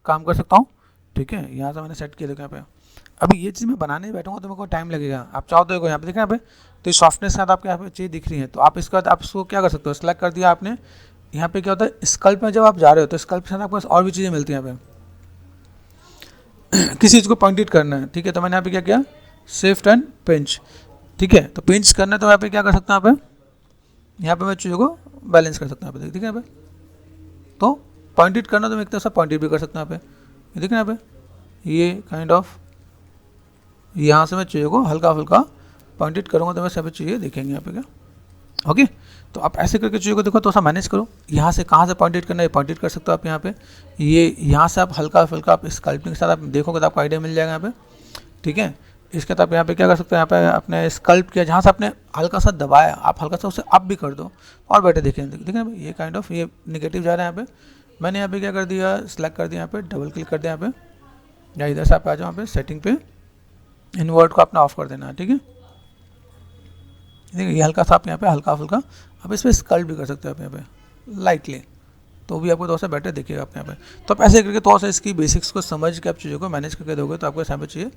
काम कर सकता हूँ, ठीक है। यहाँ से मैंने सेट किया, देखो यहाँ पे अभी ये चीज़ मैं बनाने बैठूंगा तो मेरे को टाइम लगेगा। आप चाहो तो यहाँ पे देखना यहाँ पे तो इस सॉफ्टनेस के साथ आपके यहाँ पे चीज़ दिख रही है तो आप इसके बाद आप इसको क्या कर सकते हो, सेलेक्ट कर दिया आपने। यहाँ पे क्या होता है स्कल्प में जब आप जा रहे हो तो स्कल्प के साथ आपके पास और भी चीज़ें मिलती हैं यहाँ पे किसी चीज़ को पॉइंटेड करना है, ठीक है। तो मैंने यहाँ पे क्या किया शिफ्ट एंड पिंच, ठीक है। तो पिंच करना है तो यहाँ पे क्या कर सकता हूँ यहाँ पे मैं चीज़ों को बैलेंस कर सकता हूँ यहाँ पे, ठीक है। यहाँ पे तो पॉइंटेड करना तो मैं एक तरह से पॉइंटेड भी कर सकता हूँ यहाँ पे, देखना यहाँ पे ये काइंड ऑफ यहाँ से मैं चीज़ों को हल्का फुल्का पॉइंटेड करूँगा तो मैं सभी चीज़ें देखेंगे यहाँ पे क्या, ओके। तो आप ऐसे करके चीज़ों को देखो तो सा मैनेज करो। यहाँ से कहाँ से पॉइंटेड करना है पॉइंटेड कर सकते हो आप यहाँ पे। ये यहाँ से आप हल्का फुल्का आप स्कल्पिंग के साथ आप देखोगे तो आपको आइडिया मिल जाएगा यहाँ पे, ठीक है। इसके बाद आप यहाँ पे क्या कर सकते हैं, यहाँ पे आपने स्कल्प किया जहाँ से आपने हल्का सा दबाया आप हल्का सा उसे अप भी कर दो और बेटर देखेंगे, ठीक है। ये काइंड ऑफ ये नेगेटिव जा रहा है यहाँ पे। मैंने यहाँ पे क्या कर दिया सेलेक्ट कर दिया, यहाँ पे डबल क्लिक कर दिया यहाँ पे, या इधर से आप आ जाओ यहाँ पे सेटिंग पे इन्वर्ट को अपना ऑफ कर देना है, ठीक है। देखिए ये हल्का सा आप यहाँ पे हल्का फुल्का आप इस पर स्कल्प भी कर सकते हो आप यहाँ पे लाइटली, तो भी आपको थोड़ा सा बेटर दिखेगा आप यहाँ पे। तो आप ऐसे करके थोड़ा सा इसकी बेसिक्स को समझ के आप चीज़ों को मैनेज करके दोगे तो आपको यहाँ पे चाहिए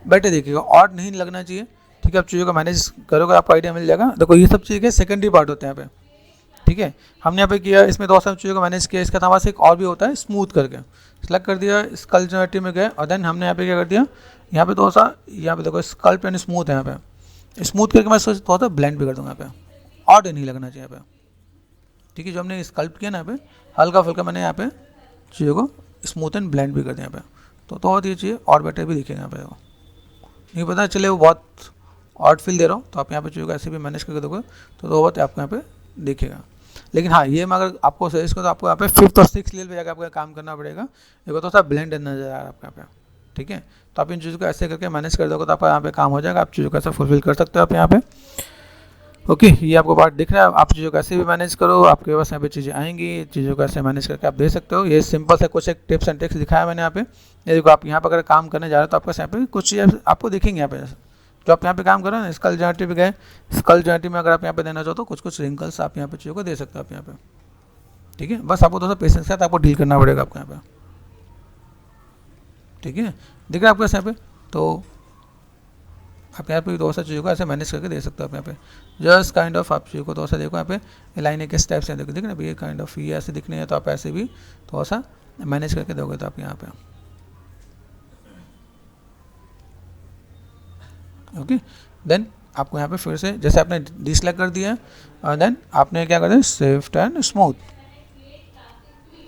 बेटर दिखेगा, और नहीं लगना चाहिए। ठीक है, आप चीज़ों को मैनेज करोगे आपको आइडिया मिल जाएगा। देखो ये सब चीज़ के सेकेंडरी पार्ट होते हैं यहाँ पे। ठीक है, हमने यहाँ पे किया, इसमें थोड़ा सा चीज़ों को मैनेज किया। इसका अलावा से एक और भी होता है स्मूथ करके, सेलेक्ट कर दिया, स्कल्प जनरेटिव में गए और देन हमने यहाँ पे क्या कर दिया, यहाँ पे थोड़ा सा, यहाँ पे देखो स्कल्प एंड स्मूथ है, यहाँ पे स्मूथ करके मैं थोड़ा सा ब्लेंड भी कर दूँगा यहाँ पे, ऑड नहीं लगना चाहिए यहाँ पे। ठीक है, जो हमने स्कल्प किया ना यहाँ पे हल्का फुल्का मैंने यहाँ पे चीज़ों को स्मूथ एंड ब्लेंड भी कर दिया यहाँ पे, तो ये चीज़ और बेटर भी दिखेगा यहाँ पे। देखो नहीं पता चले वो बहुत ऑड फील दे रहा हूँ, तो आप यहाँ पे चीज़ों को ऐसे भी मैनेज करके दोगे तो बहुत आपको यहाँ पे दिखेगा। लेकिन हाँ, ये मैं अगर आपको सजेस्ट करूँ तो आपको यहाँ पे 5th और 6th लेवल पे जाकर आपको काम करना पड़ेगा। देखो तो सा ब्लेंड नजर आ रहा है आपको यहाँ पे। ठीक है, तो आप इन चीज़ों को ऐसे करके मैनेज कर दोगे तो आपका यहाँ पे काम हो जाएगा। आप चीज़ों को ऐसा फुलफिल कर सकते हो आप यहाँ पे। ओके, ये आपको पार्ट दिख रहा है। आप चीज़ों को ऐसे भी मैनेज करो, आपके पास यहाँ पे चीज़ें आएंगी, चीज़ों को ऐसे मैनेज करके आप दे सकते हो। ये सिंपल से कुछ एक टिप्स एंड ट्रिक्स दिखाया मैंने यहाँ पे। ये देखो आप यहाँ पर अगर काम करने जा रहे हो तो आपको यहाँ पे कुछ चीज़ें आपको दिखेंगे यहाँ पे, जो आप यहाँ पे काम कर रहे हो ना, स्कल जनरेटिव गए, स्कल जनरेटिव में अगर आप यहाँ पे देना चाहो तो कुछ रिंकल्स आप यहाँ पे चीज़ों को दे सकते हो आप यहाँ पे। ठीक है, बस आपको थोड़ा सा पेशेंस के साथ आपको डील करना पड़ेगा आपको यहाँ पे। ठीक है, दिख रहा है आपको यहाँ पे, तो आप यहाँ पे थोड़ा सा चीज़ों को ऐसे मैनेज करके दे सकते हो आप यहाँ पे। जस्ट काइंड ऑफ आप चीज़ों को थोड़ा सा देखो यहाँ पे लाइन किस टाइप से देखो, दिख रहा है ये काइंड ऑफ ये ऐसे दिखने है, तो आप ऐसे भी थोड़ा सा मैनेज करके दोगे तो आप यहाँ पे। ओके, देन आपको यहाँ पे फिर से जैसे आपने डिसलाइक कर दिया है और देन आपने क्या कर दिया, स्विफ्ट एंड स्मूथ।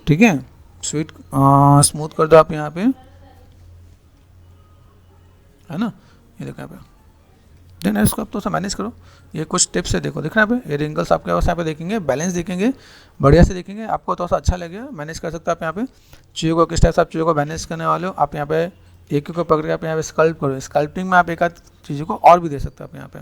ठीक है, स्वीट स्मूथ कर दो आप यहाँ पे, है ना, ये देखो यहाँ पे। देन इसको आप तो सा मैनेज करो। ये कुछ टिप्स है, देखो दिख रहा है यहाँ पे, ये रिंकल्स आपके पास यहाँ पे देखेंगे, बैलेंस देखेंगे, बढ़िया से देखेंगे, आपको थोड़ा सा अच्छा लगेगा, मैनेज कर सकते हो आप यहाँ पे चीज़ों को। किस टाइप से आप चीज़ों को मैनेज करने वाले हो, आप यहाँ पे एक को पकड़ के आप यहाँ पे स्कल्प करो। स्कल्पिंग में आप एक आध चीज़ों को और भी दे सकते हो आप यहाँ पे।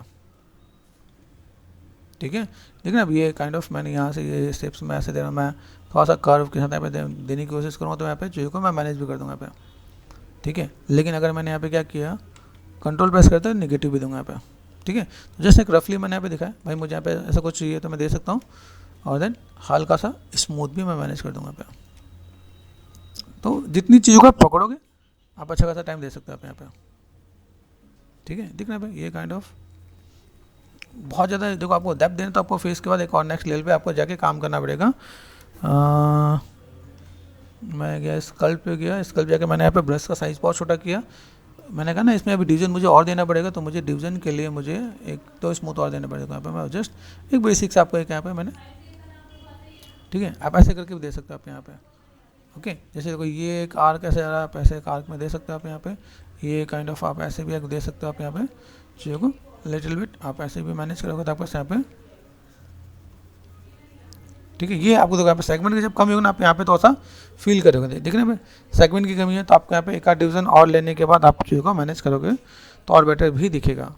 ठीक है, देखिए अब ये काइंड ऑफ मैंने यहाँ से ये स्टेप्स में ऐसे दे रहा हूँ, मैं थोड़ा सा कर्व के साथ यहाँ पे देने की कोशिश करूँगा तो यहाँ पे चीज़ों को मैं मैनेज भी कर दूँगा यहाँ पे। ठीक है, लेकिन अगर मैंने यहाँ पे क्या किया, कंट्रोल प्रेस करते हैं नेगेटिव भी दूंगा यहाँ पे। ठीक है, तो जस्ट एक रफली मैंने यहाँ पे दिखाया, भाई मुझे यहाँ पे ऐसा कुछ चाहिए तो मैं दे सकता हूँ, और देन हल्का सा स्मूथ भी मैं मैनेज कर दूंगा यहाँ पे। तो जितनी चीज़ों को आप पकड़ोगे आप अच्छा खासा टाइम दे सकते हो आप यहाँ पे। ठीक है, दिख रहा है भाई, ये काइंड ऑफ बहुत ज़्यादा देखो आपको डेप्थ देना, तो आपको फेस के बाद एक और नेक्स्ट लेवल पे आपको जाके काम करना पड़ेगा। मैं गया स्कल्प पे गया, स्कल्प जाके मैंने यहाँ पे ब्रश का साइज़ बहुत छोटा किया। मैंने कहा ना इसमें अभी डिवीजन मुझे और देना पड़ेगा, तो मुझे डिवीजन के लिए मुझे एक तो स्मूथ और देना पड़ेगा यहाँ पे। मैं जस्ट एक बेसिक्स आपको एक यहाँ पे मैंने, ठीक है, आप ऐसे करके भी दे सकते हो आप यहाँ पे। ओके, जैसे देखो ये एक आर्क ऐसे आ रहा है, आप ऐसे एक आर्क में दे सकते हो आप यहाँ पे। ये काइंड ऑफ आप ऐसे भी दे सकते हो आप यहाँ पे चीज़ों को, लिटिल बिट आप ऐसे भी मैनेज करोगे तो आपको यहाँ पे। ठीक है, ये आपको देखो यहाँ पे सेगमेंट की जब कमी होगी ना, आप यहाँ पे थोड़ा सा फील करोगे, देखने में सेगमेंट की कमी है, तो आपको यहाँ पे एक आध डिवीजन और लेने के बाद आप चीज़ों को मैनेज करोगे तो और बेटर भी दिखेगा।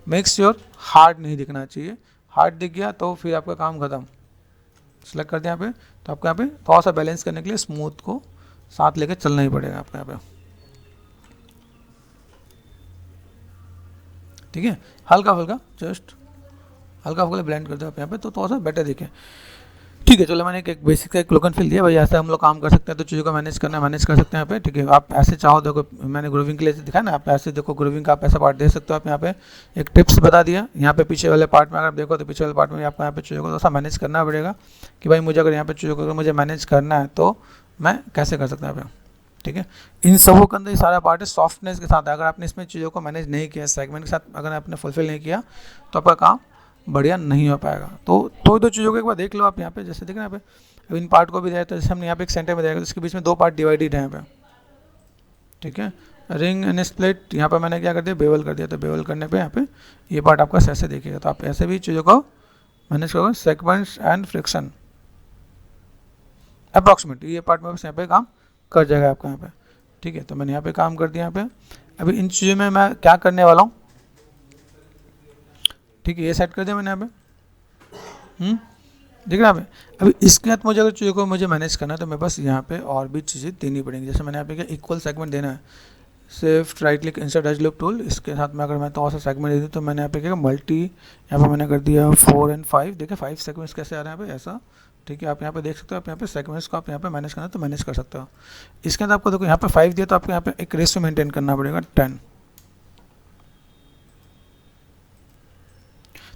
मेक श्योर हार्ड नहीं दिखना चाहिए, हार्ड दिख गया तो फिर आपका काम खत्म। सेलेक्ट कर दिया यहाँ पे, तो आपको यहाँ पे थोड़ा सा बैलेंस करने के लिए स्मूथ को साथ लेकर चलना ही पड़ेगा आपको यहाँ पे। ठीक है, हल्का फुल्का जस्ट हल्का फुल्का ब्लेंड कर दो आप यहाँ पे, तो थोड़ा सा बेटर दिखे। ठीक है, चलो मैंने एक बेसिक सा एक लुक एंड फील दिया भाई, ऐसे हम लोग काम कर सकते हैं, तो चीज़ों को मैनेज करना मैनेज कर सकते हैं यहाँ पे। ठीक है, आप ऐसे चाहो, देखो मैंने ग्रूविंग के लिए दिखाया ना, आप ऐसे देखो ग्रूविंग का आप ऐसा पार्ट दे सकते हो आप यहाँ पे। एक टिप्स बता दिया, यहाँ पे पीछे वाले पार्ट में अगर देखो तो पीछे वाले पार्ट में आपको यहाँ पे चीज़ों को थोड़ा सा मैनेज करना पड़ेगा कि भाई मुझे अगर यहाँ पे चीज़ों को मुझे मैनेज करना है तो मैं कैसे कर सकता हूँ यहाँ पे। ठीक है, इन सबों के अंदर सारा पार्ट है सॉफ्टनेस के साथ। अगर आपने इसमें चीज़ों को मैनेज नहीं किया, सेगमेंट के साथ अगर आपने फुलफिल नहीं किया तो आपका काम बढ़िया नहीं हो पाएगा। तो दो चीज़ों को एक बार देख लो आप यहाँ पे, जैसे देख रहे हैं यहाँ पे, अब इन पार्ट को भी दिया, तो जैसे हमने यहाँ पे एक सेंटर में दिया, तो इसके बीच में दो पार्ट डिवाइडेड है यहाँ पे। ठीक है, रिंग एंड स्प्लिट, यहाँ पे मैंने क्या कर दिया, बेवल कर दिया, तो बेवल करने पे यहाँ पे ये पार्ट आपका ऐसे देखिएगा, तो आप ऐसे भी चीज़ों को मैनेज करोगे। सेगमेंट्स एंड फ्रिक्शन अप्रॉक्सीमेट, ये पार्ट में बस यहाँ पे काम कर जाएगा आपका यहाँ पे। ठीक है, तो मैंने यहाँ पे काम कर दिया यहाँ पे। अभी इन चीज़ों में मैं क्या करने वाला हूँ, ठीक है, ये सेट कर दिया मैंने यहाँ पे। देख रहा है, अभी इसके बाद मुझे अगर चीज़ों को मुझे मैनेज करना है तो मैं बस यहाँ पे और भी चीज़ें देनी पड़ेंगी। जैसे मैंने यहाँ पे क्या इक्वल सेगमेंट देना है, shift right click insert as loop tool, इसके साथ में अगर मैं थोड़ा सा सेगमेंट दे दूँ तो मैंने यहाँ पे क्या मल्टी, यहाँ पे मैंने कर दिया 4 और 5। देखिए 5 सेगमेंट्स कैसे आ रहे हैं यहाँ पे ऐसा, ठीक है। आप यहाँ पे देख सकते हो, आप यहाँ पे सेगमेंट्स को आप यहाँ पे मैनेज करना है तो मैनेज कर सकते हो। इसके अंदर आपको देखो यहाँ पे 5 दिया तो आपको यहाँ पे एक रेशियो मेंटेन करना पड़ेगा 10।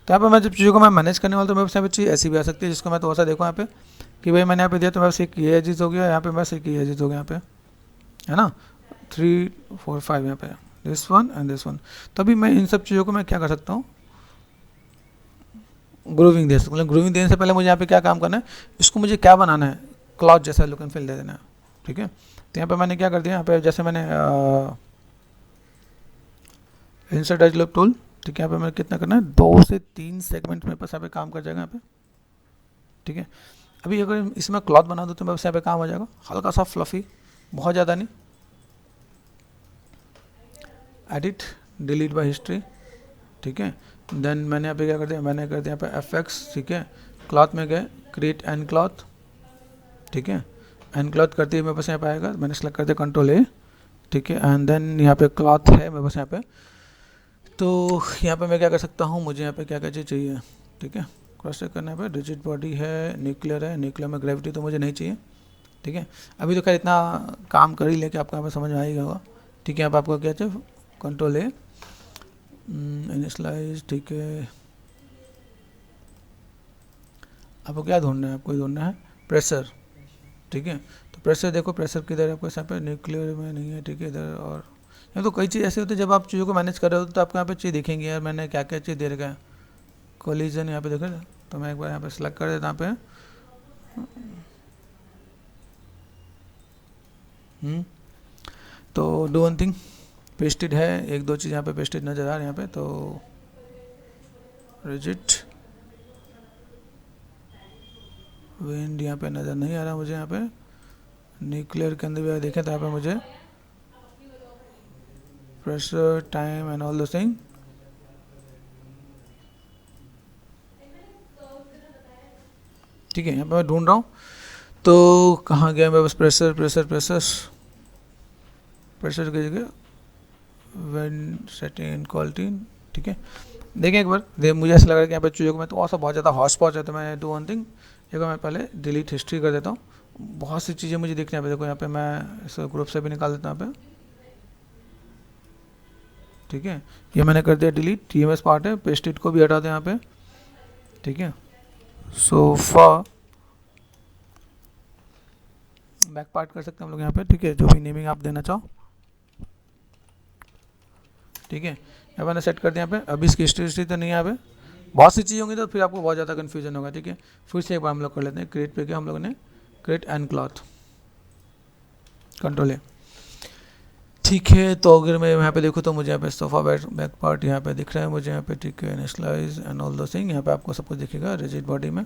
तो यहाँ पे मैं जब चीज़ों को मैं मैनेज करने वाला तो मेरे पास यहाँ पे चीज़ ऐसी भी आ सकती है जिसको मैं थोड़ा सा देखो यहाँ पे कि भाई मैंने यहाँ पे दिया तो मेरे पास एक ये एजिज हो गया, यहाँ पे मेरे पास एक ये एजिज हो गया यहाँ पे, है ना, 3 4 5 यहाँ पे this one and this one. तभी मैं इन सब चीज़ों को मैं क्या कर सकता हूँ, ग्रूविंग दे सकता हूँ। मतलब ग्रूविंग देने से पहले मुझे यहाँ पे क्या काम करना है, इसको मुझे क्या बनाना है, क्लॉथ जैसा लुक एंड फील दे देना है, ठीक है। तो यहाँ पे मैंने क्या कर दिया, यहाँ पे जैसे मैंने इंसर्ट एज लूप टूल, ठीक है। यहाँ पे मैंने कितना करना है, 2 से 3 सेगमेंट मेरे पास यहाँ पे काम कर जाएगा यहाँ पे, ठीक है। अभी अगर इसमें क्लॉथ बना दो तो मेरे पास यहाँ पे काम हो जाएगा हल्का सा फ्लफी, बहुत ज़्यादा नहीं। एडिट डिलीट बाय हिस्ट्री, ठीक है। देन मैंने यहाँ पे क्या कर दिया, मैंने कर दिया यहाँ पे FX, ठीक है। क्लॉथ में गए, क्रिएट एंड क्लॉथ, ठीक है। एंड क्लॉथ करते ही मेरे पास यहाँ पे आएगा, मैंने सेलेक्ट कर दिया Ctrl+A, ठीक है। एंड देन यहाँ पे क्लॉथ है मेरे पास यहाँ पे, तो यहाँ पे मैं क्या कर सकता हूँ, मुझे यहाँ पे क्या क्या चीज़ चाहिए, ठीक है। क्रॉस चेक करना है, रिजिड बॉडी है, न्यूक्लियर है, न्यूक्लियर में ग्रेविटी तो मुझे नहीं चाहिए, ठीक है। अभी तो खैर इतना काम कर ही लेके आपको यहाँ पे समझ में आ ही होगा, ठीक है। अब आपको क्या चाहिए, Ctrl+A, इनिशियलाइज, ठीक है। आपको क्या ढूंढना है, आपको ढूंढना है प्रेशर, ठीक है। तो प्रेशर देखो, प्रेशर किधर है आपको, यहाँ पे न्यूक्लियर में नहीं है, ठीक है, इधर। और यहाँ तो कई चीज़ ऐसे होती है जब आप चीज़ों को मैनेज कर रहे हो तो आपको यहाँ पे चीज़ दिखेंगी, यार मैंने क्या क्या चीज़ दे रखा है। कोलिजन यहाँ पे देखो, तो मैं एक बार यहाँ पे सेलेक्ट कर देता यहाँ पे। तो डू वन थिंग, पेस्टेड है, 1-2 चीज़ यहाँ पे पेस्टेड नज़र आ रही है यहाँ पे, तो रिजिट विंड यहाँ पे नज़र नहीं आ रहा मुझे। यहाँ पे न्यूक्लियर के अंदर भी देखें तो यहाँ पे मुझे प्रेशर, टाइम एंड ऑल दो थिंग, ठीक है। यहाँ पे मैं ढूंढ रहा हूँ तो कहाँ गया मेरे पास प्रेशर, प्रेशर प्रेशर प्रेशर की जगह वेन सेटिंग क्वालिटी, ठीक है। देखें एक बार, मुझे ऐसा लग रहा है कि यहाँ पे चीज़ों को मैं तो बहुत ज़्यादा हॉट स्पॉट है, तो मैं डू वन थिंग, एक बार मैं पहले डिलीट हिस्ट्री कर देता हूँ। बहुत सी चीज़ें मुझे दिखने, यहाँ पे देखो, यहाँ पे मैं इस ग्रुप से भी निकाल देता हूँ यहाँ पे, ठीक है। ये मैंने कर दिया डिलीट, TMS पार्ट है, पेस्टेड को भी हटा दें यहाँ पे, ठीक है। सोफा बैक पार्ट कर सकते हैं हम लोग यहाँ पे, ठीक है, जो भी नेमिंग आप देना चाहो, ठीक है। यहाँ मैंने सेट कर दिया यहाँ पे। अभी इसकी हिस्ट्री तो नहीं है यहाँ पे, बहुत सी चीज़ होंगी तो फिर आपको बहुत ज़्यादा कन्फ्यूजन होगा, ठीक है। फिर से एक बार हम लोग कर लेते हैं, क्रिएट पे क्या हम लोगों ने, क्रिएट एंड क्लॉथ, Ctrl+A, ठीक है। तो अगर मैं यहाँ पे देखूँ तो मुझे यहाँ पे सोफा बैक पार्ट यहाँ पे दिख रहा है मुझे यहाँ पे, ठीक है। इनिशियलाइज एंड ऑल दो थिंग, यहाँ पे आपको सब कुछ दिखेगा। रिजिड बॉडी में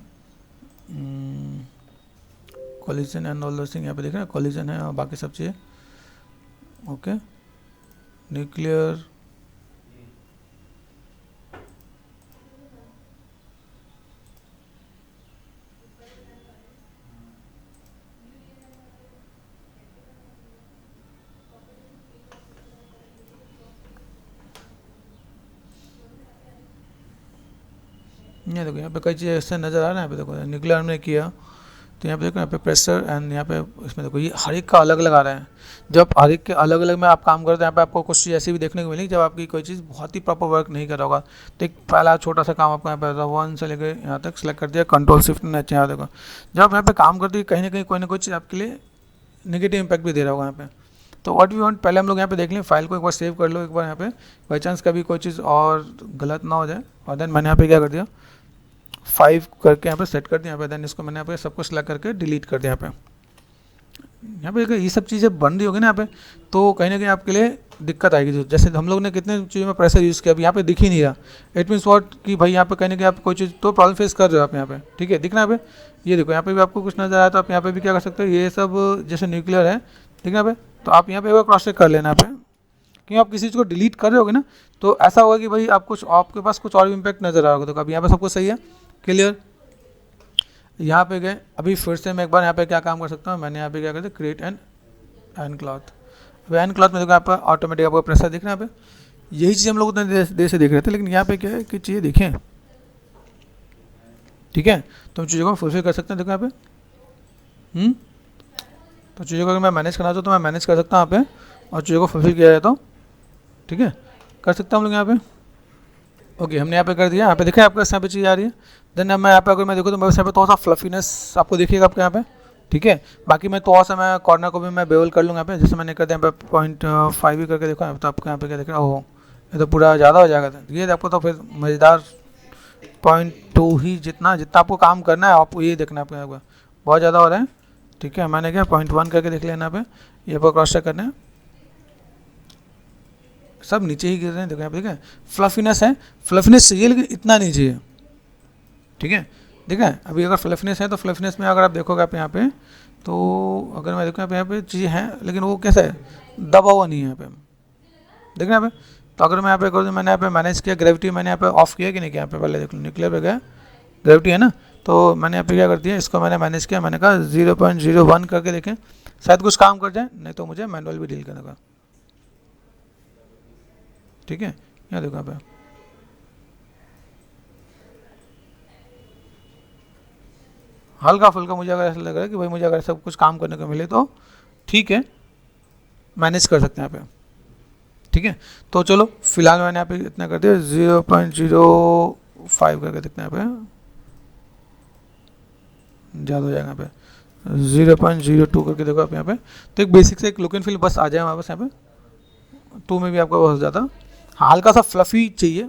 कोलिजन एंड ऑल दो थिंग यहाँ पे दिख रहा है, कोलिजन है और बाकी सब चीज़ें, ओके। न्यूक्लियर, ये देखो यहाँ पे कई चीज़ ऐसे नज़र आ रहा है। यहाँ पे देखो न्यूक्लियर हमने किया तो यहाँ पे देखो, यहाँ पे प्रेशर एंड यहाँ पे इसमें देखो ये हर एक का अलग अलग आ रहा है। जब हर एक के अलग अलग में आप काम करते हैं, यहाँ पे आपको कुछ चीज़ ऐसी भी देखने को मिलेगी जब आपकी कोई चीज़ बहुत ही प्रॉपर वर्क नहीं कर रहा होगा। तो एक पहला छोटा सा काम आपको यहाँ पे 1 से लेकर यहाँ तक सेलेक्ट कर दिया, Ctrl+Shift यहाँ देखो। जब आप यहाँ पे काम करते हैं कहीं ना कोई चीज़ आपके लिए नेगेटिव इम्पैक्ट भी दे रहा होगा यहाँ पे। तो व्हाट वी वांट, पहले हम लोग यहाँ पे देख लें, फाइल को एक बार सेव कर लो एक बार यहाँ पे, बाई चांस कभी कोई चीज़ और गलत ना हो जाए। और देन मैंने यहाँ पे क्या कर दिया, 5 करके यहाँ पे सेट कर दिया यहाँ पे। देन इसको मैंने यहाँ पे सब कुछ सेलेक्ट करके डिलीट कर दिया यहाँ पे। अगर ये सब चीज़ें बन रही होगी ना यहाँ पे, तो कहीं ना कहीं आपके लिए दिक्कत आएगी। जैसे हम लोग ने कितने चीज़ों में प्रेशर यूज़ किया, अब यहाँ पे दिख ही नहीं रहा। इट मीन्स व्हाट कि भाई यहाँ पे कहीं ना कहीं आप कोई चीज़ तो प्रॉब्लम फेस कर रहे हो आप यहाँ पे, ठीक है। दिखना यहाँ पे, ये देखो यहाँ पे भी आपको कुछ नजर आया तो आप यहाँ पे भी क्या कर सकते हो, ये सब जैसे न्यूक्लियर है, ठीक है यहाँ पे, तो आप यहाँ पे क्रॉस चेक कर लेना यहाँ पे। क्योंकि आप किसी चीज़ को डिलीट कर रहे होगे ना, तो ऐसा होगा कि भाई आप कुछ, आपके पास कुछ और इम्पैक्ट नजर आ रहा होगा। तो अब यहाँ पे सब कुछ सही है, क्लियर। यहाँ पे गए, अभी फिर से मैं एक बार यहाँ पे क्या काम कर सकता हूँ, मैंने यहाँ पे क्या कर दिया, क्रिएट एंड क्लॉथ। वैन क्लॉथ में देखो यहाँ पर ऑटोमेटिक आपको प्रेशर दिख रहा है यहाँ पे। यही चीज़ हम लोग उतने देर से देख रहे थे, लेकिन यहाँ पे क्या है कि चीज़ें देखें, ठीक है, तो हम चीज़ों को फुलफिल कर सकते हैं। देखो यहाँ पे तो चीज़ों को अगर मैं मैनेज करना चाहूँ तो मैं मैनेज कर सकता हूँ यहाँ पे, और चीज़ों को फुलफिल किया जाए तो ठीक है कर सकते हैं हम लोग यहाँ पे। ओके, हमने यहाँ पे कर दिया। यहाँ पे देखें आपके यहाँ पे चीज़ आ रही है। देन मैं यहाँ पे अगर मैं देखूँ तो मेरे यहाँ पे थोड़ा सा फ्लफीनेस आपको दिखेगा आपके यहाँ पे, ठीक है। बाकी मैं थोड़ा सा मैं कॉर्नर को भी मैं बेवल कर लूँगा यहाँ पे, जैसे मैंने कर दिया यहाँ पे 0.5 ही करके देखो तो आपको यहाँ पे क्या दिख रहा है, ओह ये तो पूरा ज़्यादा हो जाएगा। ये आपको तो फिर मज़ेदार 0.2 ही, जितना आपको काम करना है आपको ये देखना है आपको यहाँ पे बहुत ज़्यादा हो रहा है, ठीक है। मैंने क्या 0.1 करके देख लेना यहाँ पे, ये पर क्रॉस चेक करना है, सब नीचे ही गिर रहे हैं देखो यहाँ पे, ठीक है। फ्लफीनेस है, फ्लफीनेस चाहिए लेकिन इतना नहीं चाहिए, ठीक है। ठीक है, अभी अगर फ्लफीनेस है तो फ्लफीनेस में अगर आप देखोगे आप यहाँ पे, तो अगर मैं देखूँ यहाँ पे चीज़ें हैं लेकिन वो कैसा है, दबा हुआ नहीं है यहाँ पे, देखना यहाँ पे। तो अगर मैं यहाँ पे करूँ, मैंने यहाँ पे मैनेज किया ग्रेविटी, मैंने यहाँ पे ऑफ किया कि नहीं किया, यहाँ पे पहले देख लो न्यूक्लियर पे गया ग्रेविटी है ना, तो मैंने यहाँ पे क्या कर दिया, इसको मैंने मैनेज किया, मैंने कहा 0.01 करके देखें शायद कुछ काम कर जाए, नहीं तो मुझे मैनुअल भी डील करने का, ठीक है। यहाँ देखो यहाँ पे हल्का फुल्का मुझे अगर ऐसा लग रहा है कि भाई मुझे अगर सब कुछ काम करने को मिले तो ठीक है, मैनेज कर सकते हैं यहाँ पे, ठीक है। तो चलो फिलहाल मैंने यहाँ पे इतना कर दिया, 0.05 करके देखते हैं यहाँ पे, ज़्यादा हो जाएगा यहाँ पे, 0.02 करके देखो आप यहाँ पे। तो एक बेसिक से एक लुक एंड फील बस आ जाए हमारे पास यहाँ पे। 2 में भी आपको बहुत ज़्यादा हल्का सा फ्लफी चाहिए,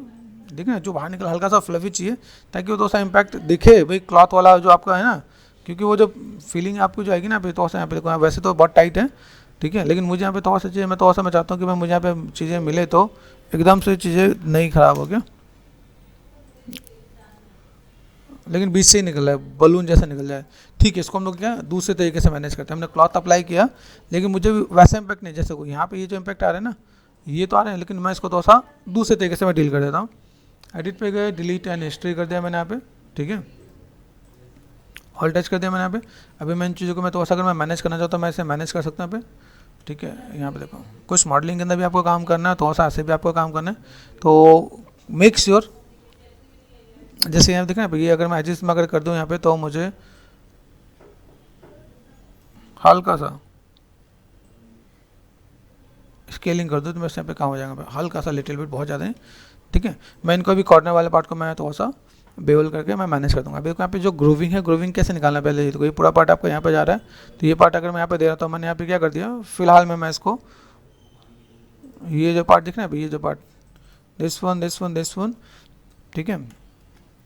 ठीक है, जो बाहर निकला हल्का सा फ्लफी चाहिए, ताकि वो थोड़ा सा इम्पैक्ट दिखे भाई क्लॉथ वाला जो आपका है ना, क्योंकि वो जो फीलिंग आपको जो आएगी ना पे थोड़ा सा यहाँ पे देखो, वैसे तो बहुत टाइट है, ठीक है, लेकिन मुझे यहाँ पे थोड़ा सा चाहिए, मैं थोड़ा सा मैं चाहता हूँ कि मैं मुझे यहाँ पे चीज़ें मिले तो एकदम से चीज़ें नहीं ख़राब हो गया, लेकिन बीच से ही निकल रहा है, बलून जैसा निकल जाए, ठीक है। इसको हम लोग क्या दूसरे तरीके से मैनेज करते हैं, हमने क्लॉथ अप्लाई किया लेकिन मुझे वैसा इम्पैक्ट नहीं, जैसे यहाँ पे ये जो इम्पैक्ट आ रहा है ना, ये तो आ रहे हैं, लेकिन मैं इसको थोड़ा सा दूसरे तरीके से मैं डील कर देता हूँ। एडिट पे गए, डिलीट एंड हिस्ट्री कर दिया मैंने यहाँ पे, ठीक है, ऑल टच कर दिया मैंने यहाँ पे। अभी मैं इन चीज़ों को मैं थोड़ा सा अगर मैं मैनेज करना चाहता हूँ मैं इसे मैनेज कर सकता हूँ यहाँ पे, ठीक है। यहाँ पे देखो कुछ मॉडलिंग के अंदर भी आपको काम करना है, थोड़ा सा ऐसे भी आपको काम करना है, तो मेक श्योर जैसे यहाँ देखना है, ये अगर मैं एडजस्ट में अगर कर दूँ यहाँ पे तो मुझे हल्का सा स्केलिंग कर दूँ तो मेरे यहाँ पे काम हो जाएगा, हल्का सा लिटिल बिट, बहुत ज़्यादा है, ठीक है। मैं इनको भी कॉर्नर वाले पार्ट को मैं थोड़ा सा बेवल करके मैं मैनेज कर दूँगा। अभी यहाँ पे जो ग्रूविंग है, ग्रूविंग कैसे निकालना है पहले, तो ये पूरा पार्ट आपका यहाँ पे जा रहा है, तो ये पार्ट अगर मैं यहाँ पे दे रहा हूँ तो मैंने यहाँ पे क्या कर दिया, फिलहाल में मैं इसको ये जो पार्ट दिख रहा है, ये जो पार्ट दिस वन, ठीक है।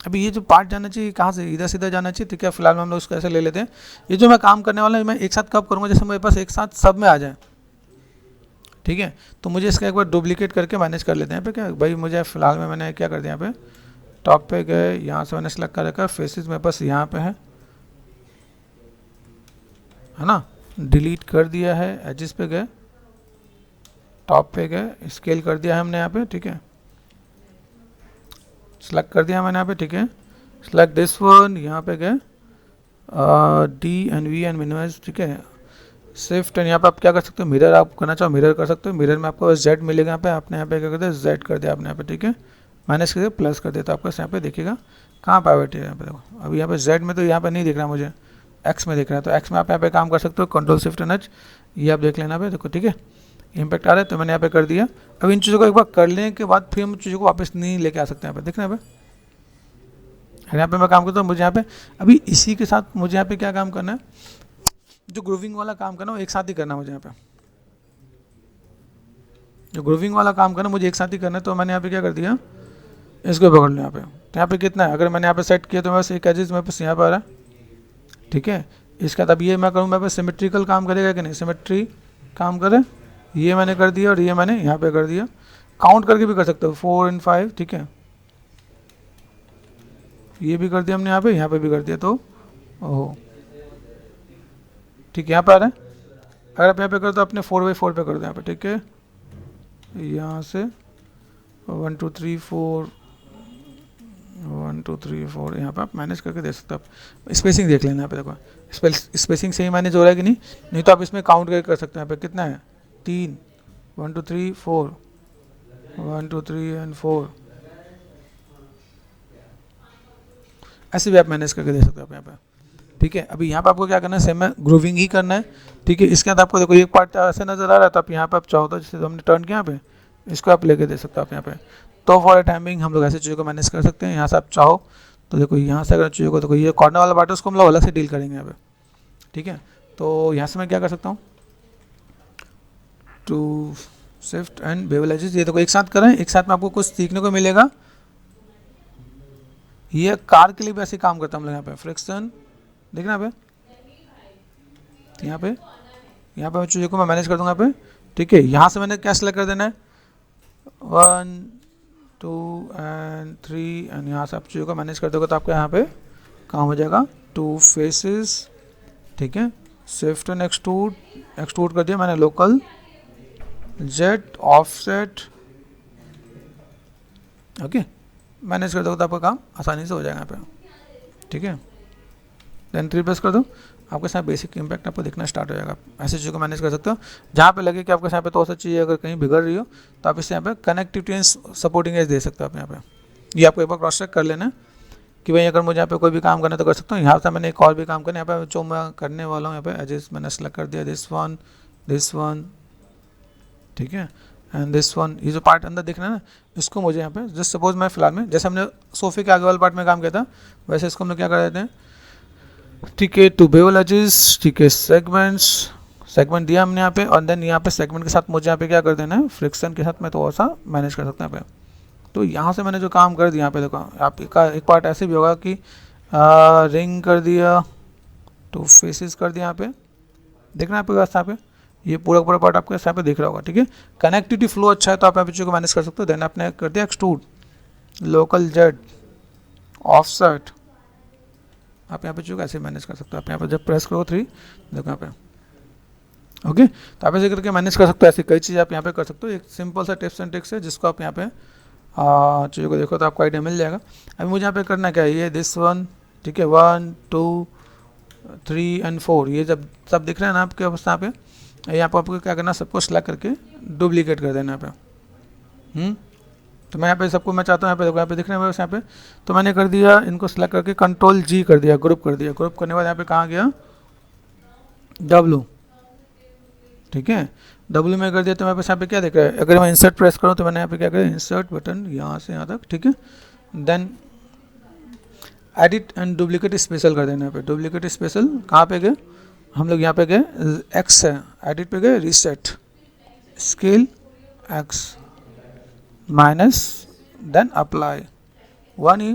अभी ये जो पार्ट जाना चाहिए कहाँ से, इधर सीधा जाना चाहिए, ठीक है। फिलहाल में हम लोग उसको ऐसे ले लेते हैं। ये जो मैं काम करने वाला है मैं एक साथ कब करूँगा, जैसे मेरे पास एक साथ सब में आ जाए, ठीक है। तो मुझे इसका एक बार डुप्लीकेट करके मैनेज कर लेते हैं पे, क्या भाई मुझे फिलहाल में मैंने क्या कर दिया यहाँ पे, टॉप पे गए, यहाँ से मैंने सेलेक्ट कर रखा, फेसेस मेरे पास यहाँ पे है ना, डिलीट कर दिया है, एजेस पे गए, टॉप पे गए, स्केल कर दिया है हमने यहाँ पे, ठीक है, सेलेक्ट कर दिया मैंने यहाँ पे, ठीक है। सेलेक्ट दिस वन, यहाँ पे गए, D and V and minimise, ठीक है, शिफ्ट एंड यहाँ पे आप क्या कर सकते हो, मिरर आप करना चाहो मिरर कर सकते हो, मिरर में आपको जेड मिलेगा यहाँ पे, आपने यहाँ पे क्या कर दिया, जेड कर दिया आपने यहाँ पे, ठीक है, माइनस कर दिया प्लस कर दिया, तो आपको यहाँ पे देखिएगा कहाँ पे बैठे यहाँ पे, देखो अभी यहाँ पे जेड में तो यहाँ पे नहीं दिख रहा मुझे, एक्स में दिख रहा है, तो एक्स में आप यहाँ पे काम कर सकते हो, कंट्रोल शिफ्ट एंड एच, ये आप देख लेना पे, देखो ठीक है, इम्पैक्ट आ रहा है, तो मैंने यहाँ पे कर दिया। अब इन चीज़ों को एक बार कर लेने के बाद फिर हम चीज़ों को वापस नहीं लेके आ सकते, यहाँ पे देखना, यहाँ पे मैं काम करता हूँ, मुझे यहाँ पे अभी इसी के साथ मुझे यहाँ पे क्या काम करना है, जो ग्रूविंग वाला काम करना है वो एक साथ ही करना है मुझे, यहाँ पे जो ग्रूविंग वाला काम करना मुझे एक साथ ही करना है, तो मैंने यहाँ पे क्या कर दिया, इसको पकड़ लो यहाँ पे, तो यहाँ पे कितना है, अगर मैंने यहाँ पे सेट किया तो मेरे पास एक एजेस मेरे पास यहाँ पर आ रहा है, ठीक है। इसका तब ये मैं करूँ मेरे पास सिमेट्रिकल काम करेगा कि नहीं, सिमेट्री काम करे, ये मैंने कर दिया और ये मैंने यहाँ पे कर दिया, काउंट करके भी कर सकते हो 4 and 5, ठीक है, ये भी कर दिया हमने यहाँ पे भी कर दिया, तो ओहो ठीक है, यहाँ पे आ रहा है। अगर आप यहाँ पे कर दो अपने 4x4 पे कर दो यहाँ पे, ठीक है, यहाँ से 1 2 3 4 1 2 3 4 यहाँ पे आप मैनेज करके दे सकते हो, आप स्पेसिंग देख लेना यहाँ पे, देखो स्पेसिंग सही मैनेज हो रहा है कि नहीं, नहीं तो आप इसमें काउंट करके कर सकते हैं, यहाँ पे कितना है 3, 1 2 3 4, 1 2 3 एंड 4, ऐसे भी आप मैनेज करके दे सकते हो आप यहाँ पे। ठीक है, अभी यहाँ पे आपको क्या करना है, सेम है, ग्रूविंग ही करना है। ठीक है, इसके अंदर आपको देखो एक पार्ट ऐसे नजर आ रहा है, तो आप यहाँ पे आप चाहो तो जैसे हमने टर्न किया यहाँ पे, इसको आप लेके दे सकते हो आप यहाँ पे। तो फॉर ए टाइमिंग हम लोग ऐसे चीज़ों को मैनेज कर सकते हैं। यहाँ से आप चाहो तो देखो यहाँ से अगर चीज़ों को देखो, ये कॉर्नर वाला पार्ट है उसको हम लोग अलग से डील करेंगे यहाँ पे। ठीक है, तो यहाँ से मैं क्या कर सकता हूँ, to shift and bevel edges, ये देखो एक साथ करें, एक साथ में आपको कुछ सीखने को मिलेगा। ये कार के लिए भी ऐसे काम करता है हम लोग। यहाँ पे फ्रिक्शन देखना यहाँ पे, यहाँ पे चीज़ों को मैं मैनेज कर दूंगा यहाँ पे। ठीक है, यहाँ से मैंने क्या सेलेक्ट कर देना है, 1 2 एंड 3 एंड यहाँ से आप चीज़ों को मैनेज कर दोगे तो आपका यहाँ पे काम हो जाएगा। 2 फेसेस, ठीक है, शिफ्ट एंड एक्सट्रूड कर दिया मैंने, local jet offset, okay, manage कर दोगे तो आपका काम आसानी से हो जाएगा यहाँ पे। ठीक है, देन 3 प्रेस कर दो, आपके साथ बेसिक इम्पैक्ट आपको दिखना स्टार्ट हो जाएगा। ऐसी चीज़ों को मैनेज कर सकते हो। जहाँ पे लगे कि आपके यहाँ पे तो चीज़ अगर कहीं बिगड़ रही हो तो आप इससे यहाँ पे कनेक्टिविटी एंड सपोर्टिंग एज दे सकते हो आप यहाँ पे। ये आपको एक बार क्रॉस चेक कर लेना कि भाई अगर मुझे यहाँ पे कोई भी काम करना है तो कर सकता हूँ। यहाँ से मैंने एक और भी काम करना है, यहाँ पे जो मैं करने वाला हूँ यहाँ पे एजेस मैंने सेलेक्ट कर दिया, दिस वन, ठीक है, एंड दिस वन। ये जो पार्ट अंदर दिख रहा है ना, इसको मुझे यहाँ पे जस्ट सपोज मैं फिलहाल में जैसे हमने सोफे के आगे वाले पार्ट में काम किया था वैसे इसको हम लोग क्या कर देते हैं। ठीक है, टू बेवल एजेस, ठीक है, सेगमेंट दिया हमने यहाँ पे, और देन यहाँ पे सेगमेंट के साथ मुझे यहाँ पे क्या कर देना है, फ्रिक्शन के साथ मैं थोड़ा सा मैनेज कर सकता हूँ यहाँ पे। तो यहाँ से मैंने जो काम कर दिया यहाँ पे देखो, आपका एक पार्ट ऐसे भी होगा कि रिंग कर दिया, 2 फेसेस कर दिया यहाँ पे, देखना यहाँ पे यहाँ पे ये पूरा पार्ट आपको यहाँ पे दिख रहा होगा। ठीक है, कनेक्टिविटी फ्लो अच्छा है तो आप यहाँ पे चीज़ों को मैनेज कर सकते हो। देन आपने कर दिया एक्सट्रूड, लोकल जेट, ऑफसेट, आप यहाँ पे चीज़ों को ऐसे मैनेज कर सकते हो। आप यहाँ पे जब प्रेस करो 3, देखो यहाँ पे, ओके, तो आप ऐसे करके मैनेज कर सकते हो। ऐसी कई चीज़ आप यहाँ पे कर सकते हो। एक सिंपल सा टिप्स एंड ट्रिक्स है जिसको आप यहाँ पे चीज़ों को देखो तो आपको आइडिया मिल जाएगा। अभी मुझे यहाँ पे करना क्या है, ये दिस वन, ठीक है, 1 2 3 एंड 4, ये जब सब दिख रहे हैं ना आपके अवस्था पे, यहाँ पर आपको क्या करना, सबको सेलेक्ट करके डुप्लीकेट कर देना यहाँ पे। तो मैं यहाँ पे सबको मैं चाहता हूँ यहाँ पे देखो, यहाँ पे दिख रहे हैं यहाँ पे, तो मैंने कर दिया इनको सेलेक्ट करके कंट्रोल G कर दिया, ग्रुप कर दिया। ग्रुप करने के बाद यहाँ पे कहाँ गया, W, ठीक है, W में कर दिया। तो मेरे पास यहाँ पे क्या दिख रहा है, अगर मैं इंसर्ट प्रेस करूँ तो मैंने यहाँ पे क्या करा, इंसर्ट बटन यहाँ से यहाँ तक, ठीक है, then edit and duplicate special कर देना। यहाँ पे डुप्लीकेट स्पेशल कहाँ पे गए हम लोग, यहाँ पे गए X है, एडिट पे गए, reset scale X minus, then apply 1 ही।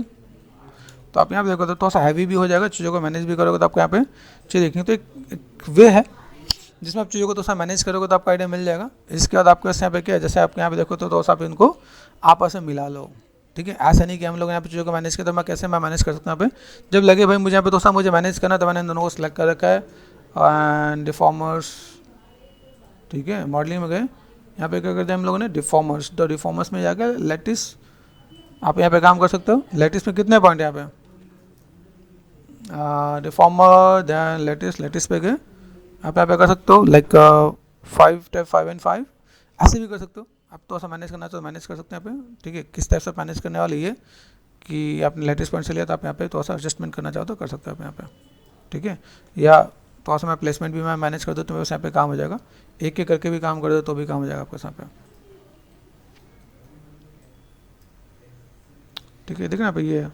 तो आप यहाँ पे देखो तो थोड़ा सा हैवी भी हो जाएगा, चीज़ों को मैनेज भी करोगे तो आपको यहाँ पे चीज़ देखेंगे। तो एक वे है जिसमें आप चीज़ों को थोड़ा सा मैनेज करोगे तो आपको आइडिया मिल जाएगा। इसके बाद आपको यहाँ पे क्या है, जैसे आप यहाँ पे देखो तो थोड़ा सा आप इनको आपस में मिला लो। ठीक है, ऐसा नहीं कि हम लोग यहाँ पे चीज़ों को मैनेज करें, तो मैं कैसे मैं मैनेज कर सकता हूँ यहाँ पे। जब लगे भाई मुझे यहाँ पे थोड़ा सा मुझे मैनेज करना, तो मैंने इन दोनों को सिलेक्ट कर रखा है एंड डिफॉर्मर्स, ठीक है, मॉडलिंग में गए, यहाँ पे क्या करते हैं हम लोगों ने, डिफॉर्मर्स। तो डिफॉर्मर्स में जाकर लेटिस आप यहाँ पे काम कर सकते हो। लेटिस में कितने पॉइंट यहाँ पे, डिफॉर्मर, देन लेटिस पे गए, आप यहाँ पे कर सकते हो लाइक 5 एंड 5, ऐसे भी कर सकते हो। आप थोड़ा सा मैनेज करना चाहो तो मैनेज कर सकते हैं यहाँ पे। ठीक है, किस टाइप से मैनेज करने वाली है कि आपने लेटेस्ट पॉइंट से लिया तो आप यहाँ पे थोड़ा सा एडजस्टमेंट करना चाहो तो कर सकते हो आप यहाँ पे। ठीक है, या थोड़ा सा मैं प्लेसमेंट भी मैं मैनेज कर दूँ तो मेरे यहाँ पे काम हो जाएगा। एक एक करके भी काम कर दो तो भी काम हो जाएगा आपके यहाँ पे। ठीक है, देखना यहाँ पे ये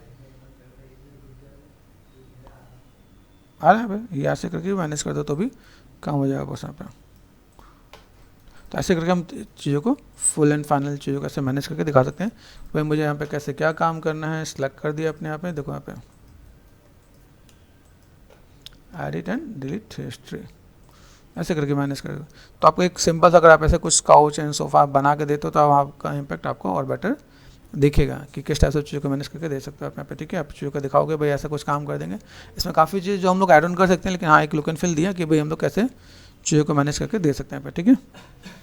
आ रहा है भाई, ये ऐसे करके भी मैनेज कर दो तो भी काम हो जाएगा बस यहाँ पे। तो ऐसे करके हम चीज़ों को फुल एंड फाइनल चीज़ों को ऐसे मैनेज करके दिखा सकते हैं। भाई मुझे यहाँ पे कैसे क्या काम करना है, सिलेक्ट कर दिया अपने यहाँ पे, देखो यहाँ पे एडिट एंड डिलीट हिस्ट्री, ऐसे करके मैनेज करेगा। तो आपको एक सिंपल सा अगर आप ऐसे कुछ काउच एंड सोफा आप बना के देते हो तो आपका इम्पैक्ट आपको और बेटर दिखेगा कि किस टाइप से चीज़ों को मैनेज करके दे सकते हो आप यहाँ पे। ठीक है, आप चीज़ों को दिखाओगे भाई ऐसा कुछ काम कर देंगे। इसमें काफ़ी चीज़ जो हम लोग ऐड ऑन कर सकते हैं, लेकिन हाँ एक लुक एंड फील दिया कि भाई हम लोग कैसे चीज़ों को मैनेज करके दे सकते हैं यहाँ पे। ठीक है।